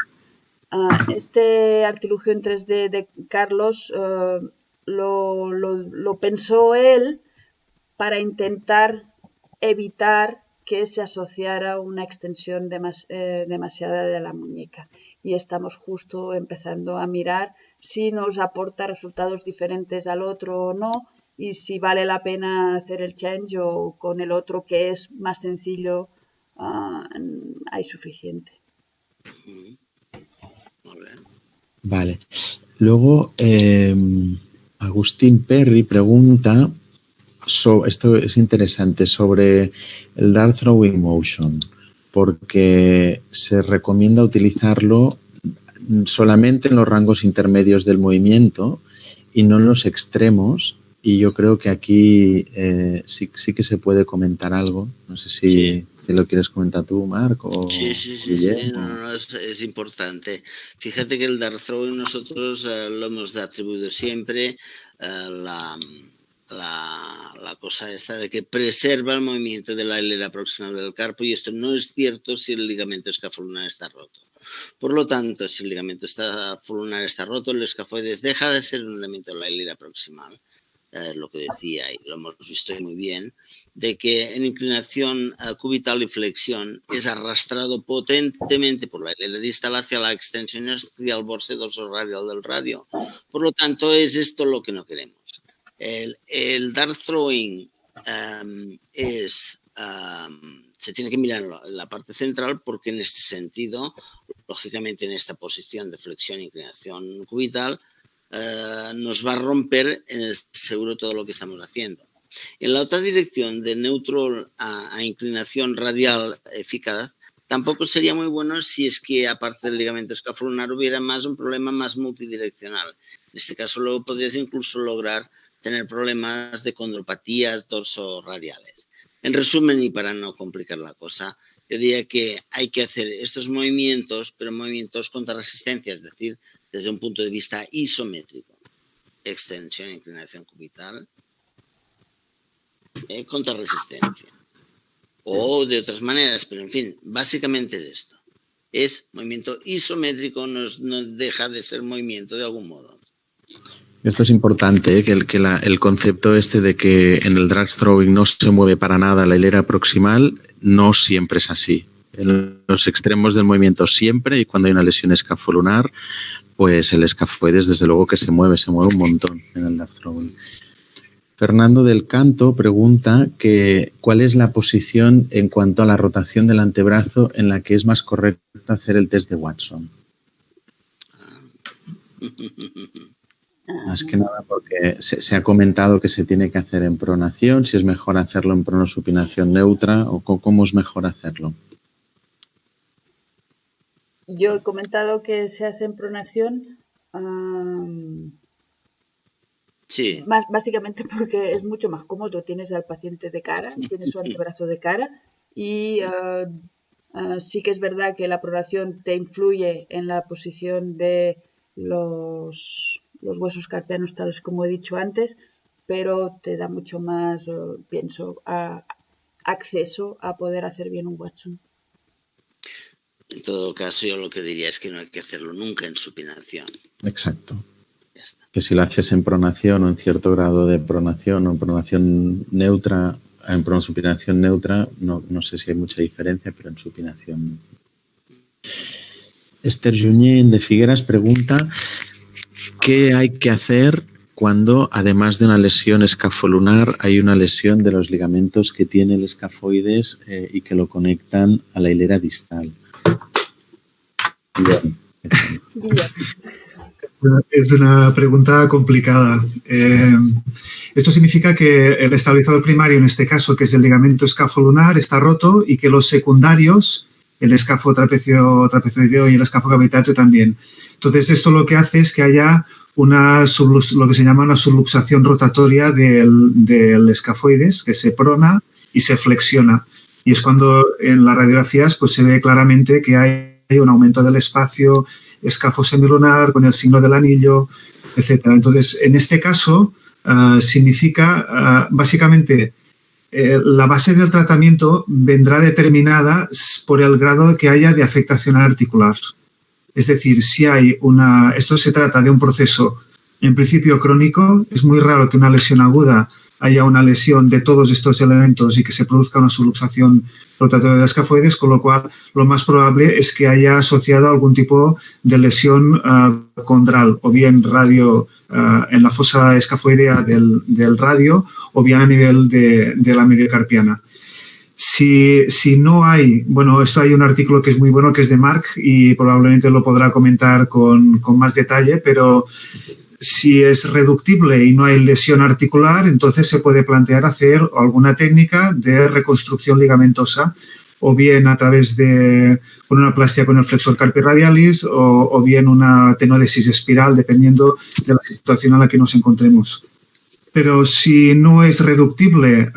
Este artilugio en 3D de Carlos lo pensó él para intentar evitar que se asociara una extensión demasiada de la muñeca. Y estamos justo empezando a mirar si nos aporta resultados diferentes al otro o no, y si vale la pena hacer el change o con el otro, que es más sencillo, hay suficiente. Vale. Luego, Agustín Perry pregunta, esto es interesante, sobre el Dart Throwing Motion, porque se recomienda utilizarlo solamente en los rangos intermedios del movimiento y no en los extremos, y yo creo que aquí sí que se puede comentar algo. No sé si lo quieres comentar tú, Marc, o sí, no, es importante. Fíjate que el Dart Throwing nosotros lo hemos atribuido siempre la cosa esta de que preserva el movimiento de la hilera proximal del carpo, y esto no es cierto si el ligamento escafolunar está roto. Por lo tanto, si el ligamento escafolunar está roto, el escafoides deja de ser un elemento de la hilera proximal. Lo que decía, y lo hemos visto muy bien, de que en inclinación cubital y flexión es arrastrado potentemente por la hilera distal hacia la extensión hacia el borde dorsoradial del radio. Por lo tanto, es esto lo que no queremos. El Dart Throwing se tiene que mirar en la parte central, porque en este sentido, lógicamente en esta posición de flexión e inclinación cubital, nos va a romper en el seguro todo lo que estamos haciendo. En la otra dirección, de neutro a inclinación radial eficaz, tampoco sería muy bueno si es que, aparte del ligamento escafolunar, hubiera más un problema más multidireccional. En este caso, luego podrías incluso lograr tener problemas de condropatías dorsoradiales. En resumen, y para no complicar la cosa, yo diría que hay que hacer estos movimientos, pero movimientos contra resistencia, es decir, desde un punto de vista isométrico. Extensión e inclinación cubital, contra resistencia. O de otras maneras, pero en fin, básicamente es esto. Es movimiento isométrico, no deja de ser movimiento de algún modo. Esto es importante, que el concepto este de que en el drag throwing no se mueve para nada la hilera proximal, no siempre es así. En los extremos del movimiento siempre, y cuando hay una lesión escafolunar, pues el escafoides desde luego que se mueve un montón en el Dart Throwing. Fernando del Canto pregunta que cuál es la posición en cuanto a la rotación del antebrazo en la que es más correcto hacer el test de Watson. Más que nada porque se ha comentado que se tiene que hacer en pronación, si es mejor hacerlo en pronosupinación neutra o cómo es mejor hacerlo. Yo he comentado que se hace en pronación, sí. Básicamente porque es mucho más cómodo. Tienes al paciente de cara, tienes su antebrazo de cara, y sí que es verdad que la pronación te influye en la posición de los huesos carpianos, tales como he dicho antes, pero te da mucho más, pienso, acceso a poder hacer bien un Watson. En todo caso, yo lo que diría es que no hay que hacerlo nunca en supinación. Exacto. Ya está. Que si lo haces en pronación o en cierto grado de pronación o en pronación neutra, en pronosupinación neutra, no sé si hay mucha diferencia, pero en supinación. Esther Junyent de Figueras pregunta ¿qué hay que hacer cuando, además de una lesión escafolunar, hay una lesión de los ligamentos que tiene el escafoides y que lo conectan a la hilera distal? Bien. Es una pregunta complicada. Esto significa que el estabilizador primario, en este caso, que es el ligamento escafolunar, está roto, y que los secundarios, el escafo trapezoideo y el escafo cavitáteo también. Entonces, esto lo que hace es que haya lo que se llama una subluxación rotatoria del escafoides, que se prona y se flexiona. Y es cuando en las radiografías pues, se ve claramente que hay un aumento del espacio escafo semilunar con el signo del anillo, etc. Entonces, en este caso, significa básicamente la base del tratamiento vendrá determinada por el grado que haya de afectación articular. Es decir, si hay esto se trata de un proceso en principio crónico, es muy raro que una lesión aguda haya una lesión de todos estos elementos y que se produzca una subluxación rotatoria de la escafoides, con lo cual lo más probable es que haya asociado algún tipo de lesión condral, o bien en la fosa escafoidea del radio, o bien a nivel de la mediocarpiana. Si no hay, bueno, esto hay un artículo que es muy bueno, que es de Marc, y probablemente lo podrá comentar con más detalle, pero si es reductible y no hay lesión articular, entonces se puede plantear hacer alguna técnica de reconstrucción ligamentosa, o bien a través de una plastia con el flexor carpi radialis o bien una tenodesis espiral, dependiendo de la situación en la que nos encontremos. Pero si no es reductible,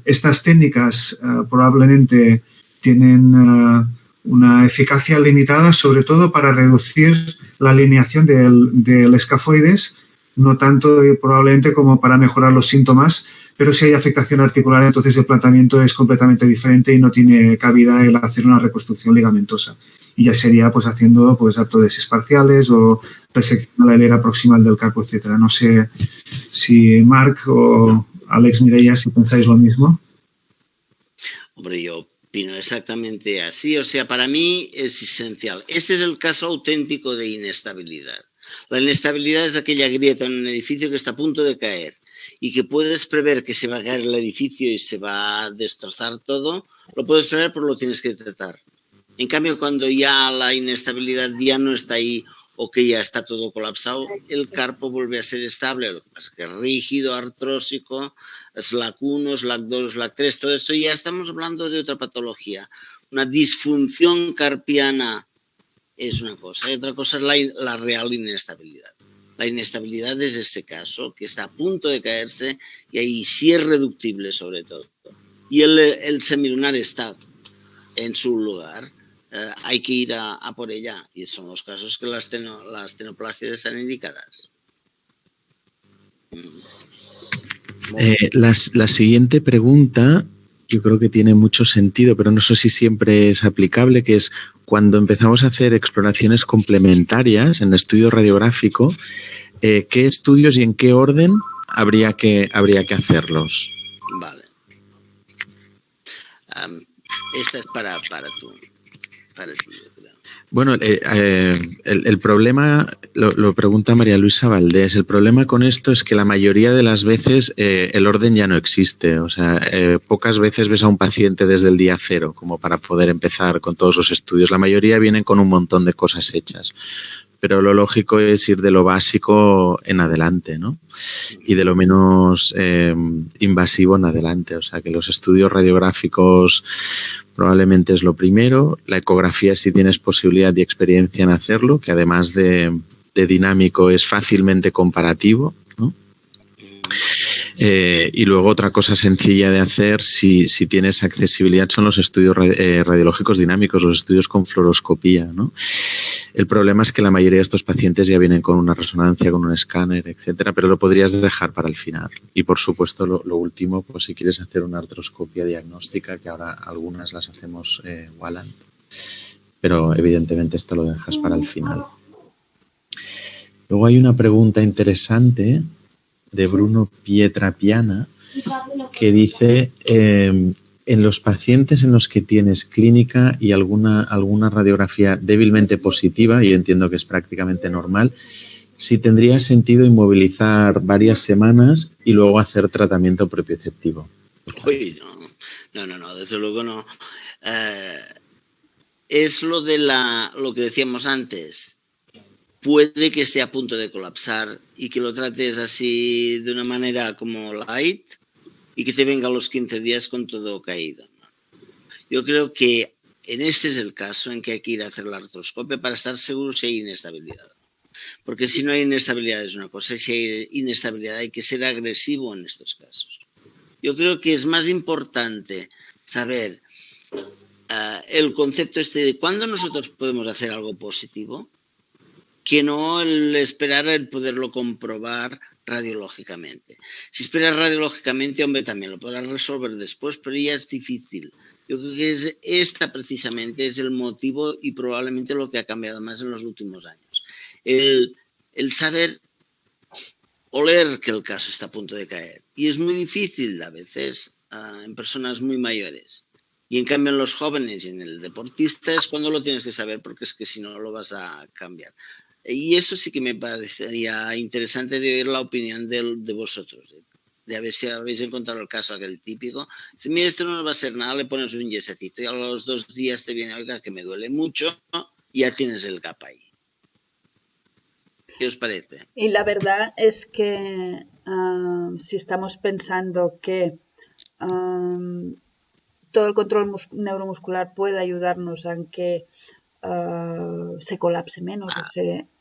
estas técnicas probablemente tienen una eficacia limitada, sobre todo para reducir la alineación del escafoides, no tanto probablemente como para mejorar los síntomas, pero si hay afectación articular, entonces el planteamiento es completamente diferente y no tiene cabida el hacer una reconstrucción ligamentosa. Y ya sería pues haciendo pues artrodesis parciales o resección de la hilera proximal del carpo, etcétera. No sé si Marc o Alex, Mireia, si pensáis lo mismo. Hombre, yo opino exactamente así. O sea, para mí es esencial. Este es el caso auténtico de inestabilidad. La inestabilidad es aquella grieta en un edificio que está a punto de caer y que puedes prever que se va a caer el edificio y se va a destrozar todo. Lo puedes prever, pero lo tienes que tratar. En cambio, cuando ya la inestabilidad ya no está ahí o que ya está todo colapsado, el carpo vuelve a ser estable. Lo que pasa es que es rígido, artrósico, SLAC 1, SLAC 2, SLAC 3, todo esto ya estamos hablando de otra patología. Una disfunción carpiana es una cosa y otra cosa es la real inestabilidad. La inestabilidad es este caso, que está a punto de caerse y ahí sí es reductible sobre todo. Y el semilunar está en su lugar. Hay que ir a por ella y son los casos que las tenoplastias están indicadas. La siguiente pregunta yo creo que tiene mucho sentido, pero no sé si siempre es aplicable, que es cuando empezamos a hacer exploraciones complementarias en estudio radiográfico, ¿qué estudios y en qué orden habría que hacerlos? Vale. Esta es para tú. Bueno, el problema, lo pregunta María Luisa Valdés, el problema con esto es que la mayoría de las veces el orden ya no existe. O sea, pocas veces ves a un paciente desde el día cero como para poder empezar con todos los estudios. La mayoría vienen con un montón de cosas hechas. Pero lo lógico es ir de lo básico en adelante, ¿no? Y de lo menos invasivo en adelante. O sea, que los estudios radiográficos probablemente es lo primero. La ecografía, si tienes posibilidad y experiencia en hacerlo, que además de dinámico es fácilmente comparativo, ¿no? Y luego otra cosa sencilla de hacer, si tienes accesibilidad, son los estudios radiológicos dinámicos, los estudios con fluoroscopía, ¿no? El problema es que la mayoría de estos pacientes ya vienen con una resonancia, con un escáner, etcétera, pero lo podrías dejar para el final. Y por supuesto, lo último, pues si quieres hacer una artroscopia diagnóstica, que ahora algunas las hacemos Walland, pero evidentemente esto lo dejas para el final. Luego hay una pregunta interesante de Bruno Pietrapiana, que dice, en los pacientes en los que tienes clínica y alguna radiografía débilmente positiva, y entiendo que es prácticamente normal, si tendría sentido inmovilizar varias semanas y luego hacer tratamiento propioceptivo. Uy, no, desde luego no. Es lo que decíamos antes. Puede que esté a punto de colapsar y que lo trates así de una manera como light y que te venga a los 15 días con todo caído. Yo creo que este es el caso en que hay que ir a hacer la artroscopia para estar seguro si hay inestabilidad. Porque si no hay inestabilidad es una cosa, y si hay inestabilidad hay que ser agresivo en estos casos. Yo creo que es más importante saber el concepto de cuándo nosotros podemos hacer algo positivo que no el esperar el poderlo comprobar radiológicamente. Si esperas radiológicamente, hombre, también lo podrás resolver después, pero ya es difícil. Yo creo que precisamente es el motivo y probablemente lo que ha cambiado más en los últimos años. El saber oler que el caso está a punto de caer. Y es muy difícil a veces en personas muy mayores. Y en cambio en los jóvenes y en el deportista es cuando lo tienes que saber, porque es que si no lo vas a cambiar. Y eso sí que me parecería interesante de oír la opinión de vosotros, de a ver si habéis encontrado el caso aquel típico. Dice, mira, esto no nos va a hacer nada, le pones un yesecito y a los 2 días te viene, oiga, que me duele mucho, y ya tienes el gap ahí. ¿Qué os parece? Y la verdad es que si estamos pensando que todo el control neuromuscular puede ayudarnos a que se colapse menos,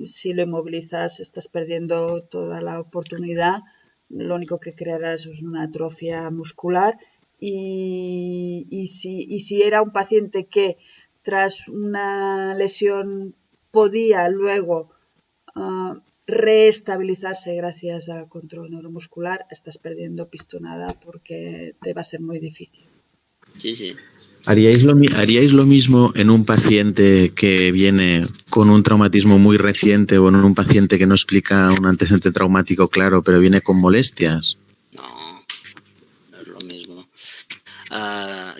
si lo inmovilizas estás perdiendo toda la oportunidad, lo único que crearás es una atrofia muscular y si era un paciente que tras una lesión podía luego reestabilizarse gracias al control neuromuscular, estás perdiendo pistonada porque te va a ser muy difícil. Sí, sí. ¿Haríais lo mismo en un paciente que viene con un traumatismo muy reciente o en un paciente que no explica un antecedente traumático claro, pero viene con molestias? No es lo mismo.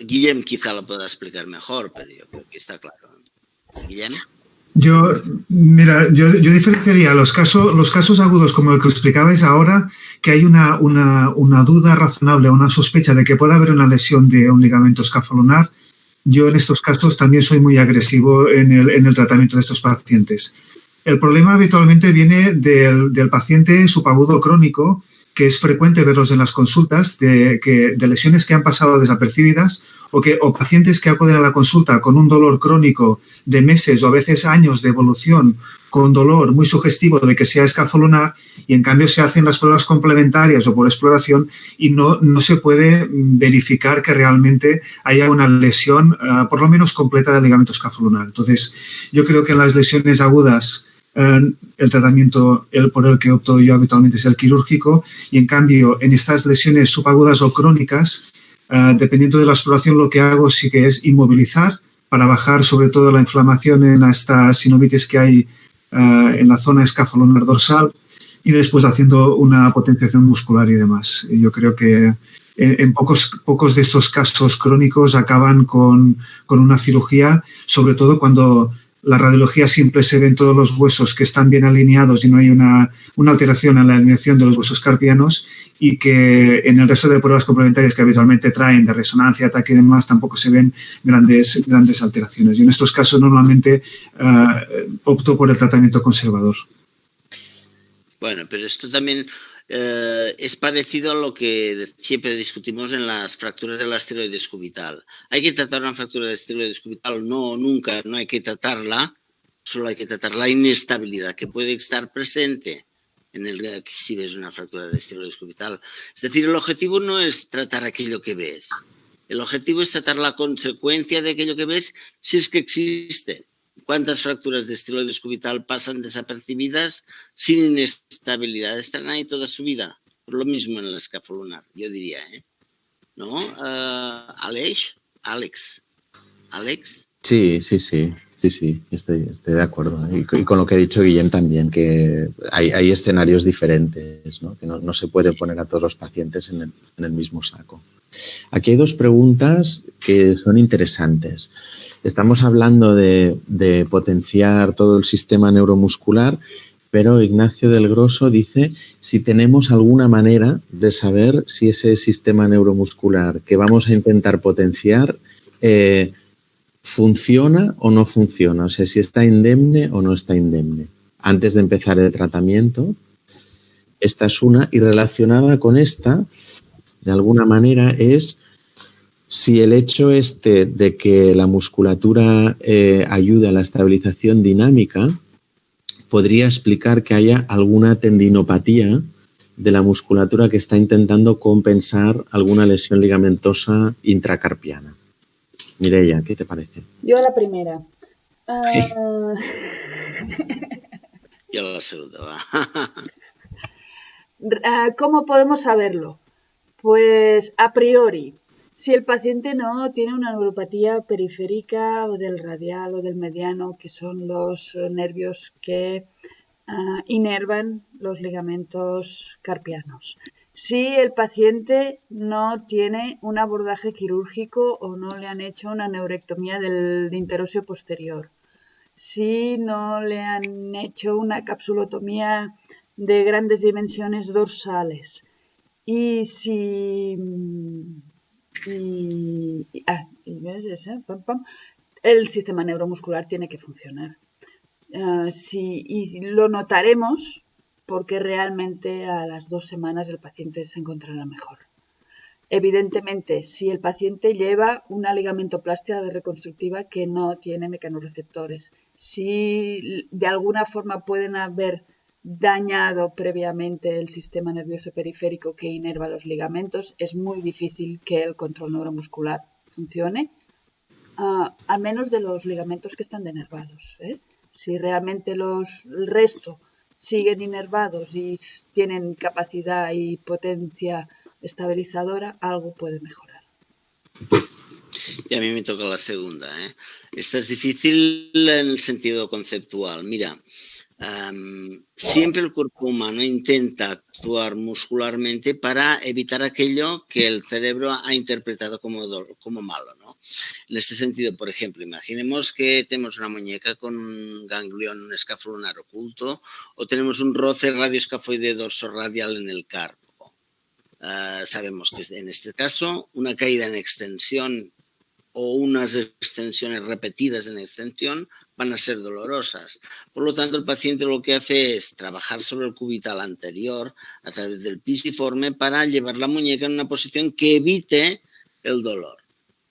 Guillem quizá lo podrá explicar mejor, pero yo creo que está claro. ¿Guillem? Yo diferenciaría los casos agudos como el que explicabais ahora, que hay una duda razonable, una sospecha de que pueda haber una lesión de un ligamento escafolunar. Yo en estos casos también soy muy agresivo en el tratamiento de estos pacientes. El problema habitualmente viene del paciente subagudo crónico, que es frecuente verlos en las consultas, de lesiones que han pasado desapercibidas o pacientes que acuden a la consulta con un dolor crónico de meses o a veces años de evolución, con dolor muy sugestivo de que sea escafolunar, y en cambio se hacen las pruebas complementarias o por exploración y no se puede verificar que realmente haya una lesión por lo menos completa del ligamento escafolunar. Entonces, yo creo que en las lesiones agudas el tratamiento por el que opto yo habitualmente es el quirúrgico, y en cambio en estas lesiones subagudas o crónicas, dependiendo de la exploración, lo que hago sí que es inmovilizar para bajar sobre todo la inflamación en esta sinovitis que hay en la zona escafolunar dorsal, y después haciendo una potenciación muscular y demás. Y yo creo que en pocos de estos casos crónicos acaban con una cirugía, sobre todo cuando la radiología simple se ven todos los huesos que están bien alineados y no hay una alteración en la alineación de los huesos carpianos, y que en el resto de pruebas complementarias que habitualmente traen de resonancia, ataque y demás, tampoco se ven grandes alteraciones. Y en estos casos normalmente opto por el tratamiento conservador. Bueno, pero esto también es parecido a lo que siempre discutimos en las fracturas de la esteroides cubital. ¿Hay que tratar una fractura de esteroides cubital? No, nunca, no hay que tratarla, solo hay que tratar la inestabilidad que puede estar presente si ves una fractura de esteroides cubital. Es decir, el objetivo no es tratar aquello que ves, el objetivo es tratar la consecuencia de aquello que ves, si es que existe. ¿Cuántas fracturas de esteroides cubital pasan desapercibidas sin inestabilidad? Están ahí toda su vida. Por lo mismo en el escafolunar, yo diría, ¿no? ¿Alex? Sí, estoy de acuerdo. Y con lo que ha dicho Guillem también, que hay escenarios diferentes, ¿no? Que no se puede poner a todos los pacientes en el mismo saco. Aquí hay 2 preguntas que son interesantes. Estamos hablando de potenciar todo el sistema neuromuscular, pero Ignacio del Grosso dice si tenemos alguna manera de saber si ese sistema neuromuscular que vamos a intentar potenciar funciona o no funciona, o sea, si está indemne o no está indemne. Antes de empezar el tratamiento, esta es una, y relacionada con esta, de alguna manera, es si el hecho de que la musculatura ayude a la estabilización dinámica podría explicar que haya alguna tendinopatía de la musculatura que está intentando compensar alguna lesión ligamentosa intracarpiana. Mireia, ¿qué te parece? Yo a la primera. Ya la segunda va. ¿Cómo podemos saberlo? Pues a priori, si el paciente no tiene una neuropatía periférica o del radial o del mediano, que son los nervios que inervan los ligamentos carpianos. Si el paciente no tiene un abordaje quirúrgico o no le han hecho una neurectomía del interóseo posterior. Si no le han hecho una capsulotomía de grandes dimensiones dorsales. Y si el sistema neuromuscular tiene que funcionar. Y lo notaremos porque realmente a las 2 semanas el paciente se encontrará mejor. Evidentemente, si el paciente lleva una ligamentoplastia reconstructiva que no tiene mecanorreceptores, si de alguna forma pueden haber dañado previamente el sistema nervioso periférico que inerva los ligamentos, es muy difícil que el control neuromuscular funcione, al menos de los ligamentos que están denervados, ¿eh? Si realmente el resto siguen inervados y tienen capacidad y potencia estabilizadora, algo puede mejorar. Y a mí me toca la segunda, ¿eh? Esta es difícil en el sentido conceptual. Mira, siempre el cuerpo humano intenta actuar muscularmente para evitar aquello que el cerebro ha interpretado como malo, ¿no? En este sentido, por ejemplo, imaginemos que tenemos una muñeca con un ganglión escafolunar oculto o tenemos un roce radioescafoide dorsorradial en el carpo. Sabemos que en este caso una caída en extensión o unas extensiones repetidas en extensión van a ser dolorosas. Por lo tanto, el paciente lo que hace es trabajar sobre el cubital anterior a través del pisiforme para llevar la muñeca en una posición que evite el dolor.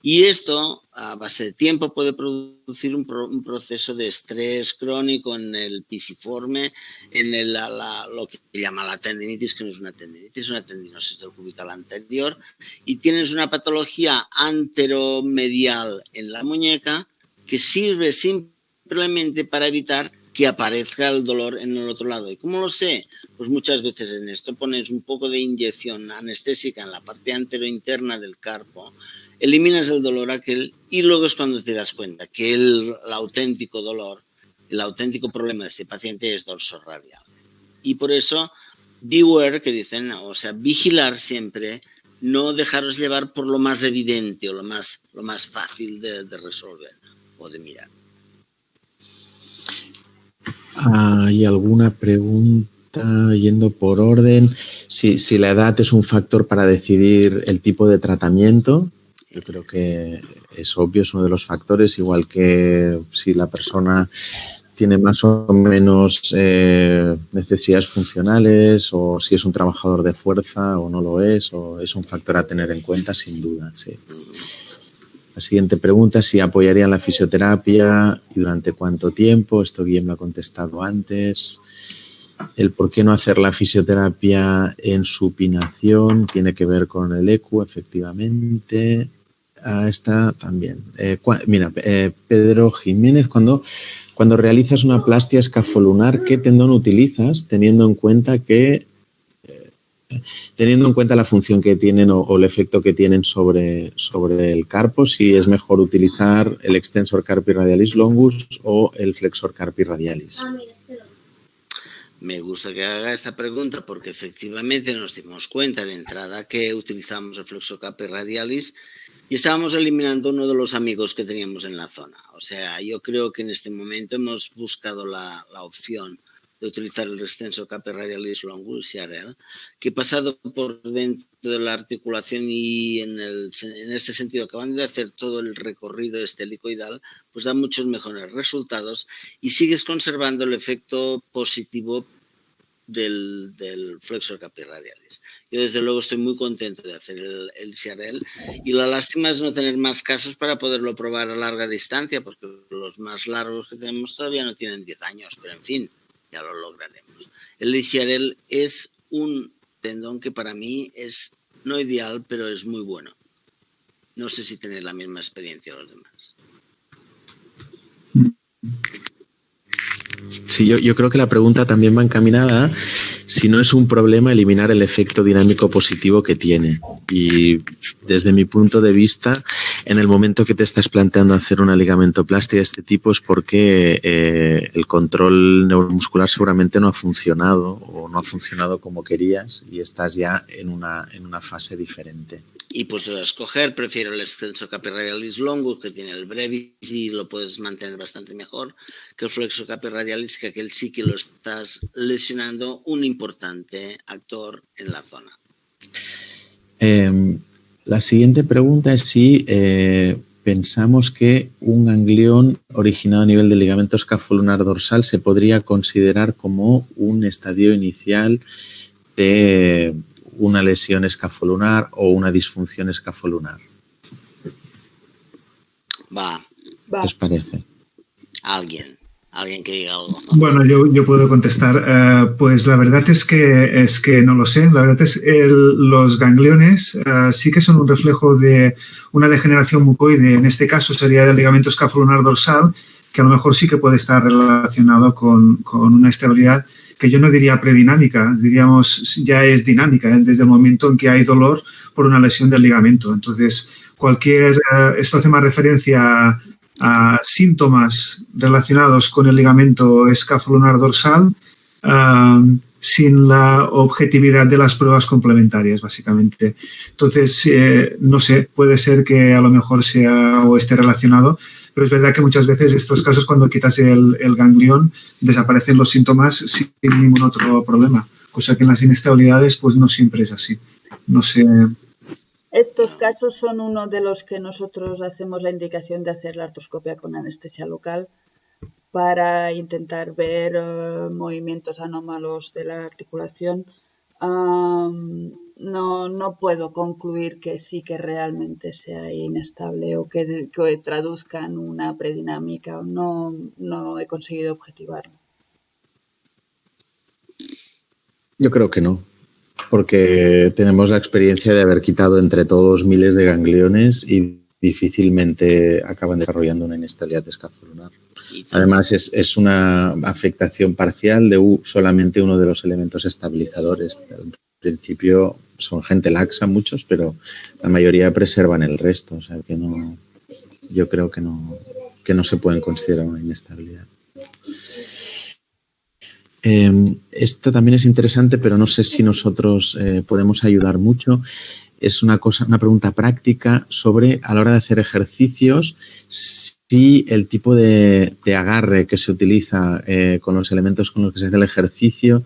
Y esto, a base de tiempo, puede producir un proceso de estrés crónico en el pisiforme, en lo que se llama la tendinitis, que no es una tendinitis, es una tendinosis del cubital anterior, y tienes una patología anteromedial en la muñeca que sirve simplemente para evitar que aparezca el dolor en el otro lado. ¿Y cómo lo sé? Pues muchas veces en esto pones un poco de inyección anestésica en la parte anterointerna del carpo, eliminas el dolor aquel y luego es cuando te das cuenta que el auténtico dolor, el auténtico problema de este paciente es dorsorradial. Y por eso, beware, que dicen, o sea, vigilar siempre, no dejaros llevar por lo más evidente o lo más fácil de resolver o de mirar. ¿Hay alguna pregunta yendo por orden? Si la edad es un factor para decidir el tipo de tratamiento. Yo creo que es obvio, es uno de los factores, igual que si la persona tiene más o menos necesidades funcionales o si es un trabajador de fuerza o no lo es, o es un factor a tener en cuenta sin duda, sí. La siguiente pregunta es si apoyarían la fisioterapia y durante cuánto tiempo. Esto Guillem lo ha contestado antes. El por qué no hacer la fisioterapia en supinación tiene que ver con el ECU, efectivamente. Esta también. Pedro Jiménez, cuando realizas una plastia escafolunar, ¿qué tendón utilizas teniendo en cuenta la función que tienen o el efecto que tienen sobre el carpo, si es mejor utilizar el extensor carpi radialis longus o el flexor carpi radialis? Me gusta que haga esta pregunta porque efectivamente nos dimos cuenta de entrada que utilizamos el flexor carpi radialis y estábamos eliminando uno de los amigos que teníamos en la zona. O sea, yo creo que en este momento hemos buscado la opción de utilizar el extensor carpi radialis longus, CRL, que pasado por dentro de la articulación y en este sentido, acabando de hacer todo el recorrido helicoidal, pues da muchos mejores resultados y sigues conservando el efecto positivo del flexor carpi radialis. Yo desde luego estoy muy contento de hacer el CRL y la lástima es no tener más casos para poderlo probar a larga distancia, porque los más largos que tenemos todavía no tienen 10 años, pero en fin, ya lo lograremos. El CRL es un tendón que para mí es no ideal, pero es muy bueno. No sé si tenéis la misma experiencia los demás. Sí, yo creo que la pregunta también va encaminada a si no es un problema eliminar el efecto dinámico positivo que tiene. Y desde mi punto de vista, en el momento que te estás planteando hacer una ligamentoplastia de este tipo es porque el control neuromuscular seguramente no ha funcionado o no ha funcionado como querías y estás ya en una fase diferente. Y pues a escoger, prefiero el extensor capiradialis longus, que tiene el brevis y lo puedes mantener bastante mejor, que el flexor capiradialis, que aquel sí que lo estás lesionando un importante actor en la zona. La siguiente pregunta es si pensamos que un ganglión originado a nivel del ligamento escafolunar dorsal se podría considerar como un estadio inicial de una lesión escafolunar o una disfunción escafolunar. ¿Qué os parece? Alguien que diga algo. Bueno, yo puedo contestar. Pues la verdad es que no lo sé. La verdad es que los gangliones sí que son un reflejo de una degeneración mucoide. En este caso sería del ligamento escafolunar dorsal, que a lo mejor sí que puede estar relacionado con una estabilidad que yo no diría predinámica, diríamos ya es dinámica, desde el momento en que hay dolor por una lesión del ligamento. Entonces, esto hace más referencia a síntomas relacionados con el ligamento escafolunar dorsal sin la objetividad de las pruebas complementarias, básicamente. Entonces, no sé, puede ser que a lo mejor sea o esté relacionado, pero es verdad que muchas veces estos casos, cuando quitas el ganglión, desaparecen los síntomas sin ningún otro problema, cosa que en las inestabilidades pues no siempre es así. No sé. Estos casos son uno de los que nosotros hacemos la indicación de hacer la artroscopia con anestesia local para intentar ver movimientos anómalos de la articulación. No puedo concluir que sí que realmente sea inestable o que traduzcan una predinámica. No he conseguido objetivarlo. Yo creo que no, porque tenemos la experiencia de haber quitado entre todos miles de gangliones y difícilmente acaban desarrollando una inestabilidad escafolunar. Además, es una afectación parcial de solamente uno de los elementos estabilizadores. Al principio son gente laxa muchos, pero la mayoría preservan el resto. O sea que no, yo creo que no se pueden considerar una inestabilidad. Esto también es interesante, pero no sé si nosotros podemos ayudar mucho. Es una pregunta práctica sobre, a la hora de hacer ejercicios, si el tipo de agarre que se utiliza con los elementos con los que se hace el ejercicio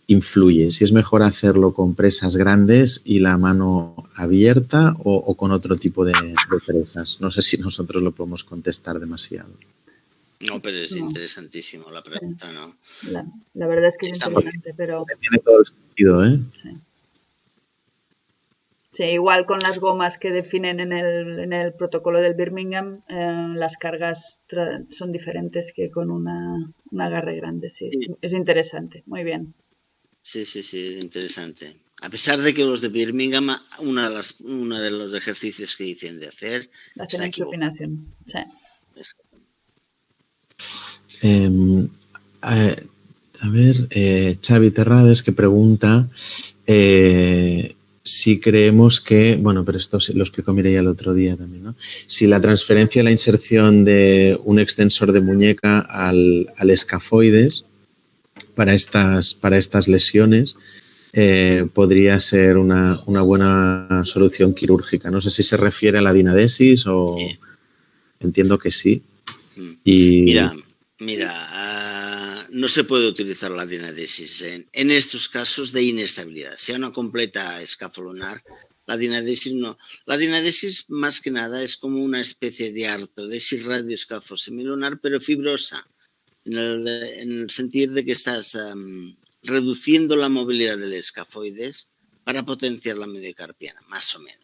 influye. Si es mejor hacerlo con presas grandes y la mano abierta o con otro tipo de presas. No sé si nosotros lo podemos contestar demasiado. No, pero es interesantísimo la pregunta, ¿no? La verdad es que es interesante, pero... Tiene todo el sentido, ¿eh? Sí. Sí, igual con las gomas que definen en el protocolo del Birmingham, las cargas son diferentes que con un agarre grande. Sí, es interesante. Muy bien. Sí, es interesante. A pesar de que los de Birmingham, uno de los ejercicios que dicen de hacer... Hacen en supinación, sí. A ver, Xavi Terrades que pregunta si creemos que, bueno, pero esto lo explicó Mireia el otro día también, ¿no? Si la transferencia, la inserción de un extensor de muñeca al escafoides para estas lesiones podría ser una buena solución quirúrgica. No sé si se refiere a la dinadesis o... Sí. Entiendo que sí. Y... Mira, no se puede utilizar la dinadesis en estos casos de inestabilidad. Sea una completa escafolunar, la dinadesis no. La dinadesis, más que nada, es como una especie de artrodesis radioescafosemilunar, pero fibrosa, en el sentido de que estás reduciendo la movilidad del escafoides para potenciar la mediocarpiana, más o menos.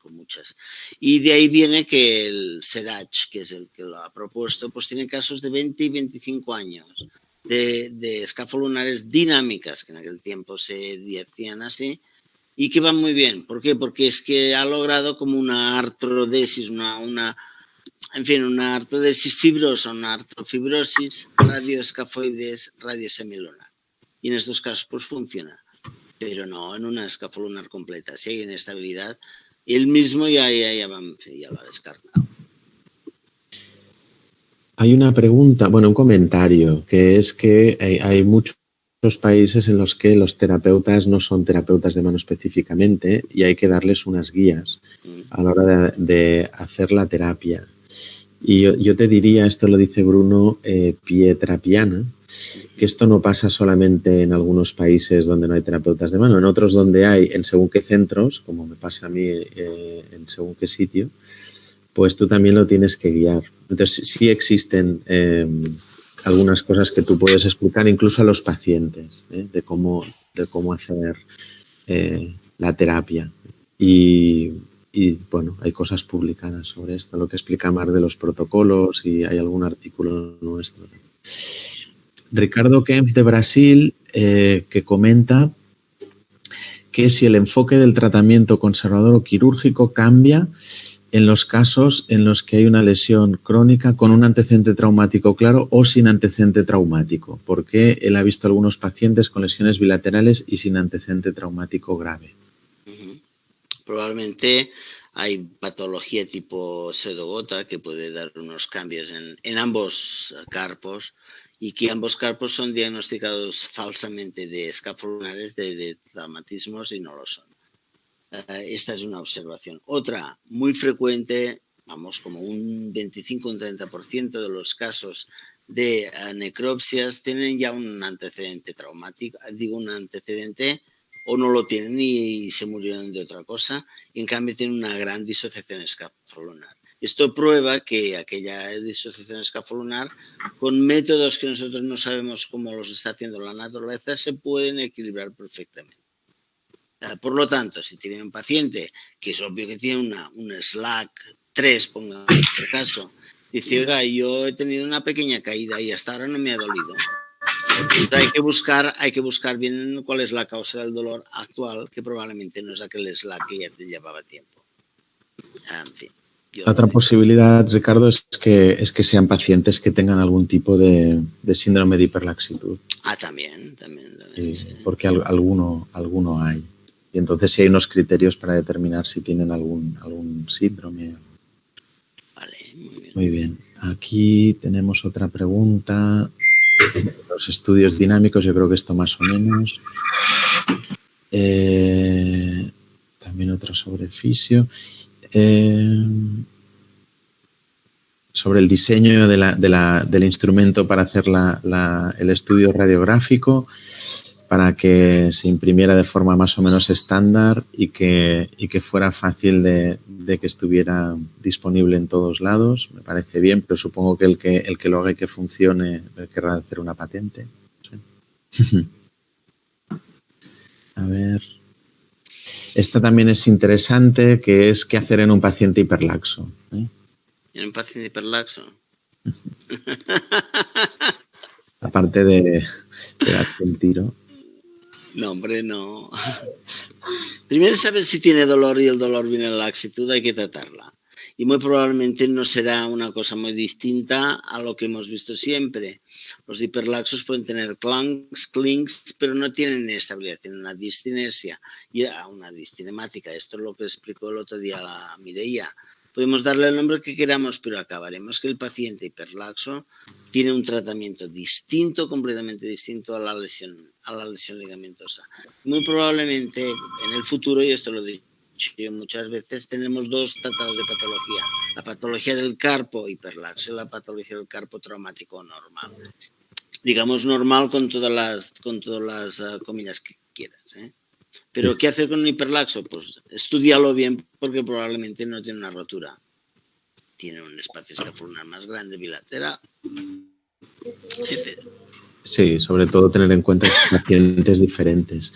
Con muchas. Y de ahí viene que el Serach, que es el que lo ha propuesto, pues tiene casos de 20 y 25 años de escafolunares dinámicas, que en aquel tiempo se decían así, y que van muy bien. ¿Por qué? Porque es que ha logrado como una artrodesis, una en fin, una artrodesis fibrosa, una artrofibrosis, radioescafoides, radiosemilunar. Y en estos casos pues funciona, pero no en una escafolunar completa. Si hay inestabilidad, él mismo ya lo ha descartado. Hay una pregunta, bueno, un comentario, que es que hay muchos países en los que los terapeutas no son terapeutas de mano específicamente y hay que darles unas guías a la hora de hacer la terapia. Y yo te diría, esto lo dice Bruno Pietrapiana, que esto no pasa solamente en algunos países donde no hay terapeutas de mano, en otros donde hay, en según qué centros, como me pasa a mí en según qué sitio, pues tú también lo tienes que guiar. Entonces sí existen algunas cosas que tú puedes explicar incluso a los pacientes de cómo hacer la terapia. Y bueno, hay cosas publicadas sobre esto, lo que explica Mar de los protocolos y hay algún artículo nuestro. Ricardo Kempf de Brasil que comenta que si el enfoque del tratamiento conservador o quirúrgico cambia en los casos en los que hay una lesión crónica con un antecedente traumático claro o sin antecedente traumático, porque él ha visto algunos pacientes con lesiones bilaterales y sin antecedente traumático grave. Probablemente hay patología tipo pseudogota que puede dar unos cambios en ambos carpos y que ambos carpos son diagnosticados falsamente de escafolunares, de traumatismos y no lo son. Esta es una observación. Otra muy frecuente, vamos, como un 25 o un 30% de los casos de necropsias tienen ya un antecedente traumático, un antecedente o no lo tienen y se murieron de otra cosa, y en cambio tienen una gran disociación escafolunar. Esto prueba que aquella disociación escafolunar, con métodos que nosotros no sabemos cómo los está haciendo la naturaleza, se pueden equilibrar perfectamente. Por lo tanto, si tiene un paciente que es obvio que tiene un SLAC 3, pongamos por caso, dice, oiga, yo he tenido una pequeña caída y hasta ahora no me ha dolido. Entonces hay que buscar bien cuál es la causa del dolor actual, que probablemente no es aquel SLAC que ya te llevaba tiempo. En fin. Otra posibilidad, Ricardo, es que sean pacientes que tengan algún tipo de síndrome de hiperlaxitud. También. Sí, porque alguno hay. Y entonces sí hay unos criterios para determinar si tienen algún síndrome. Vale, muy bien. Muy bien. Aquí tenemos otra pregunta. Los estudios dinámicos, yo creo que esto más o menos. También otra sobre fisio. Sobre el diseño del instrumento para hacer el estudio radiográfico, para que se imprimiera de forma más o menos estándar y que fuera fácil de que estuviera disponible en todos lados. Me parece bien, pero supongo que el que lo haga y que funcione querrá hacer una patente. Sí. A ver. Esta también es interesante, que es qué hacer en un paciente hiperlaxo. ¿En un paciente hiperlaxo? Aparte de pegarte un tiro. No, hombre, no. Primero saber si tiene dolor y el dolor viene de la laxitud, hay que tratarla. Y muy probablemente no será una cosa muy distinta a lo que hemos visto siempre. Los hiperlaxos pueden tener clinks, pero no tienen inestabilidad, tienen una distinesia y una distinemática. Esto es lo que explicó el otro día la Mireia. Podemos darle el nombre que queramos, pero acabaremos que el paciente hiperlaxo tiene un tratamiento distinto, completamente distinto a la lesión ligamentosa. Muy probablemente en el futuro, y esto lo he dicho yo muchas veces, tenemos dos tratados de patología. La patología del carpo hiperlaxo y la patología del carpo traumático normal. Digamos normal con todas las comillas que quieras, ¿eh? Pero ¿qué hacer con un hiperlaxo? Pues estudiarlo bien porque probablemente no tiene una rotura. Tiene un espacio escafolunar más grande, bilateral, etc. Sí, sobre todo tener en cuenta que pacientes diferentes.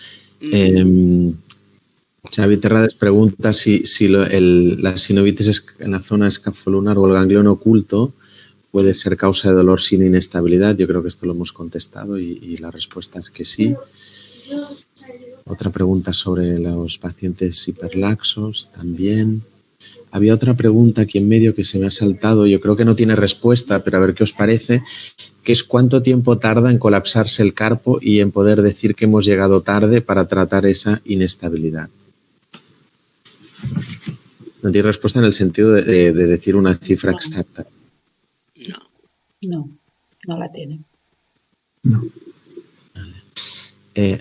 Xavi Terrades pregunta si la sinovitis en la zona escafolunar o el ganglión oculto puede ser causa de dolor sin inestabilidad. Yo creo que esto lo hemos contestado y la respuesta es que sí. Otra pregunta sobre los pacientes hiperlaxos también. Había otra pregunta aquí en medio que se me ha saltado, yo creo que no tiene respuesta, pero a ver qué os parece, que es cuánto tiempo tarda en colapsarse el carpo y en poder decir que hemos llegado tarde para tratar esa inestabilidad. No tiene respuesta en el sentido de decir una cifra exacta. No la tiene. No.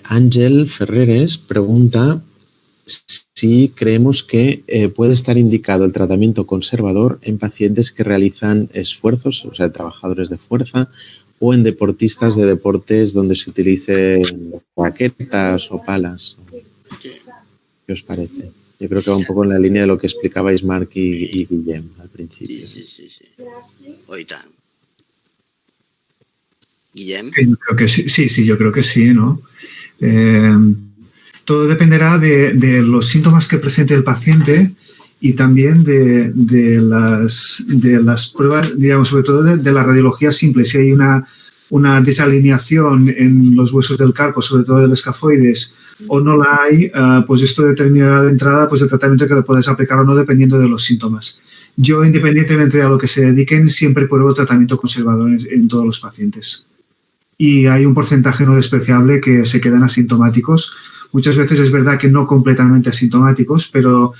Ángel Ferreres pregunta si creemos que puede estar indicado el tratamiento conservador en pacientes que realizan esfuerzos, o sea, trabajadores de fuerza, o en deportistas de deportes donde se utilicen raquetas o palas. ¿Qué os parece? Yo creo que va un poco en la línea de lo que explicabais Marc y Guillem al principio. Sí. Hoy tan. Guillem. Sí, yo creo que sí, yo creo que sí, ¿no? Todo dependerá de los síntomas que presente el paciente y también de las pruebas, digamos, sobre todo de la radiología simple. Si hay una desalineación en los huesos del carpo, sobre todo del escafoides, o no la hay, pues esto determinará de entrada pues el tratamiento que le puedes aplicar o no dependiendo de los síntomas. Yo, independientemente de a lo que se dediquen, siempre pruebo tratamiento conservador en todos los pacientes. Y hay un porcentaje no despreciable que se quedan asintomáticos. Muchas veces es verdad que no completamente asintomáticos, pero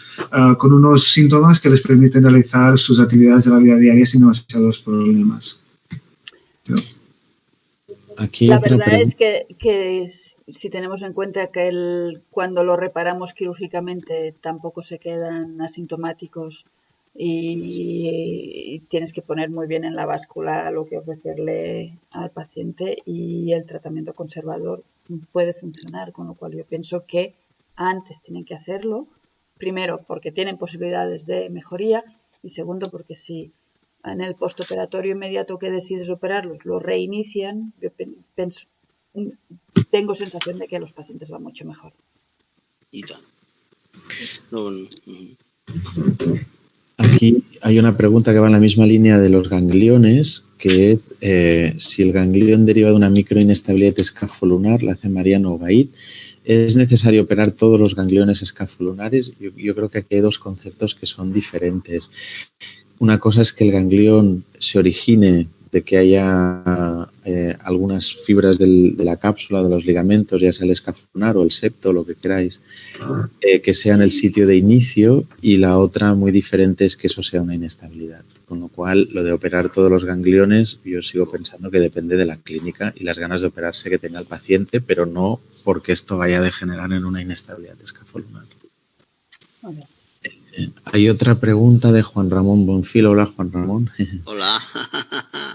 con unos síntomas que les permiten realizar sus actividades de la vida diaria sin demasiados problemas. Pero... Aquí la verdad es que si tenemos en cuenta que cuando lo reparamos quirúrgicamente tampoco se quedan asintomáticos y tienes que poner muy bien en la báscula lo que ofrecerle al paciente y el tratamiento conservador puede funcionar, con lo cual yo pienso que antes tienen que hacerlo, primero porque tienen posibilidades de mejoría y segundo porque si en el postoperatorio inmediato que decides operarlos lo reinician, yo tengo sensación de que los pacientes van mucho mejor. Y tal. Aquí hay una pregunta que va en la misma línea de los gangliones, que es si el ganglión deriva de una microinestabilidad escafolunar, la hace Mariano Obaid. ¿Es necesario operar todos los gangliones escafolunares? Yo creo que aquí hay dos conceptos que son diferentes. Una cosa es que el ganglión se origine de que haya algunas fibras de la cápsula, de los ligamentos, ya sea el escafolunar o el septo, lo que queráis, que sean el sitio de inicio, y la otra muy diferente es que eso sea una inestabilidad. Con lo cual, lo de operar todos los gangliones, yo sigo pensando que depende de la clínica y las ganas de operarse que tenga el paciente, pero no porque esto vaya a degenerar en una inestabilidad escafolunar. Okay. Hay otra pregunta de Juan Ramón Bonfil. Hola, Juan Ramón. Hola.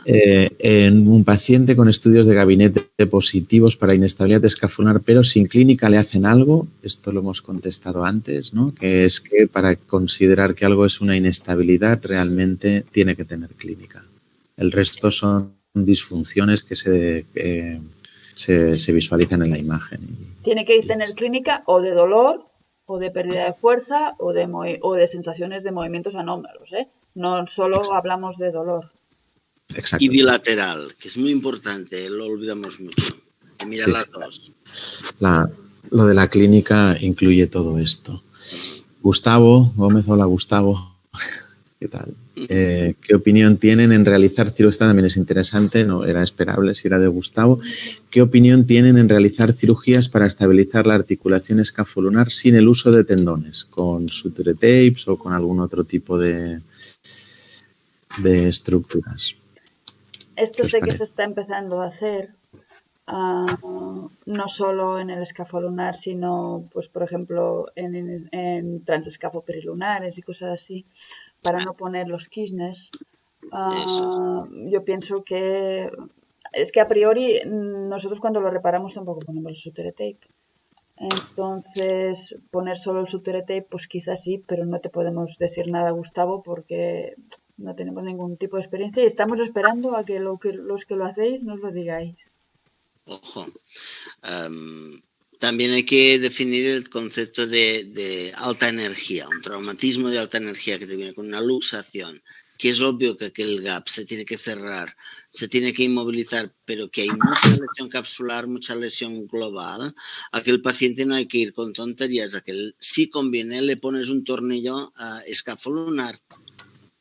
En un paciente con estudios de gabinete positivos para inestabilidad escafolunar, pero sin clínica, ¿le hacen algo? Esto lo hemos contestado antes, ¿no? Que es que para considerar que algo es una inestabilidad realmente tiene que tener clínica. El resto son disfunciones que se visualizan en la imagen. Tiene que tener clínica o de dolor, o de pérdida de fuerza, o de sensaciones de movimientos anómalos, ¿eh? No solo hablamos de dolor. Exacto. Y bilateral, que es muy importante, lo olvidamos mucho. Mira las dos. Lo de la clínica incluye todo esto. Gustavo Gómez, hola Gustavo. ¿Qué tal? ¿Qué opinión tienen en realizar cirugía? Esta también es interesante, no era esperable si era de Gustavo. ¿Qué opinión tienen en realizar cirugías para estabilizar la articulación escafolunar sin el uso de tendones, con suture tapes o con algún otro tipo de estructuras? Esto sé que se está empezando a hacer, no solo en el escafolunar, sino, pues, por ejemplo, en transescafoperilunares y cosas así, para no poner los Kirchners. Yo pienso que es que a priori nosotros cuando lo reparamos tampoco ponemos el suture tape. Entonces, poner solo el suture tape, pues quizás sí, pero no te podemos decir nada, Gustavo, porque no tenemos ningún tipo de experiencia y estamos esperando a que los que lo hacéis nos lo digáis. Ojo. También hay que definir el concepto de alta energía, un traumatismo de alta energía que te viene con una luxación que es obvio que aquel gap se tiene que cerrar, se tiene que inmovilizar, pero que hay mucha lesión capsular, mucha lesión global, a que el paciente no hay que ir con tonterías, a que si conviene le pones un tornillo escafolunar,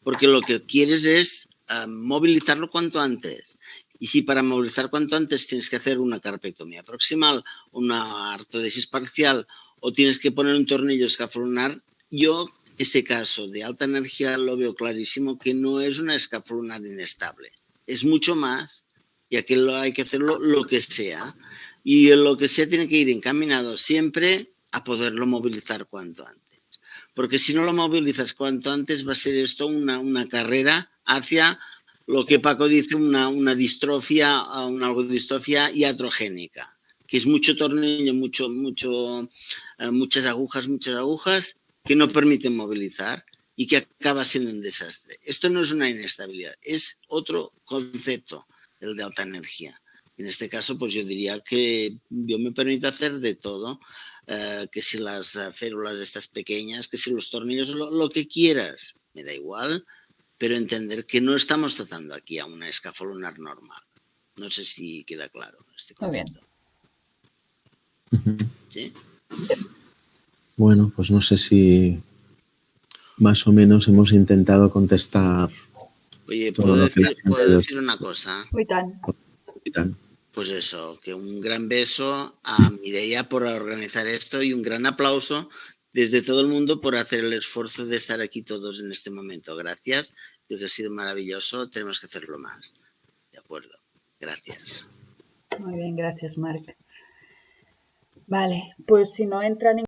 porque lo que quieres es movilizarlo cuanto antes. Y si para movilizar cuanto antes tienes que hacer una carpectomía proximal, una artrodesis parcial o tienes que poner un tornillo escafolunar, yo este caso de alta energía lo veo clarísimo que no es una escafolunar inestable. Es mucho más y aquí hay que hacerlo lo que sea. Y lo que sea tiene que ir encaminado siempre a poderlo movilizar cuanto antes. Porque si no lo movilizas cuanto antes va a ser esto una carrera hacia lo que Paco dice, una distrofia, una algodistrofia iatrogénica, que es mucho tornillo, muchas agujas que no permiten movilizar y que acaba siendo un desastre. Esto no es una inestabilidad, es otro concepto, el de alta energía. En este caso, pues yo diría que yo me permito hacer de todo, que si las férulas estas pequeñas, que si los tornillos, lo que quieras, me da igual, pero entender que no estamos tratando aquí a una escafolunar normal. No sé si queda claro este concepto. Muy bien. ¿Sí? Bueno, pues no sé si más o menos hemos intentado contestar. Oye, ¿puedo decir una cosa? Muy tan. Pues eso, que un gran beso a Mireia por organizar esto y un gran aplauso desde todo el mundo por hacer el esfuerzo de estar aquí todos en este momento. Gracias, creo que ha sido maravilloso, tenemos que hacerlo más. De acuerdo, gracias. Muy bien, gracias, Marc. Vale, pues si no entra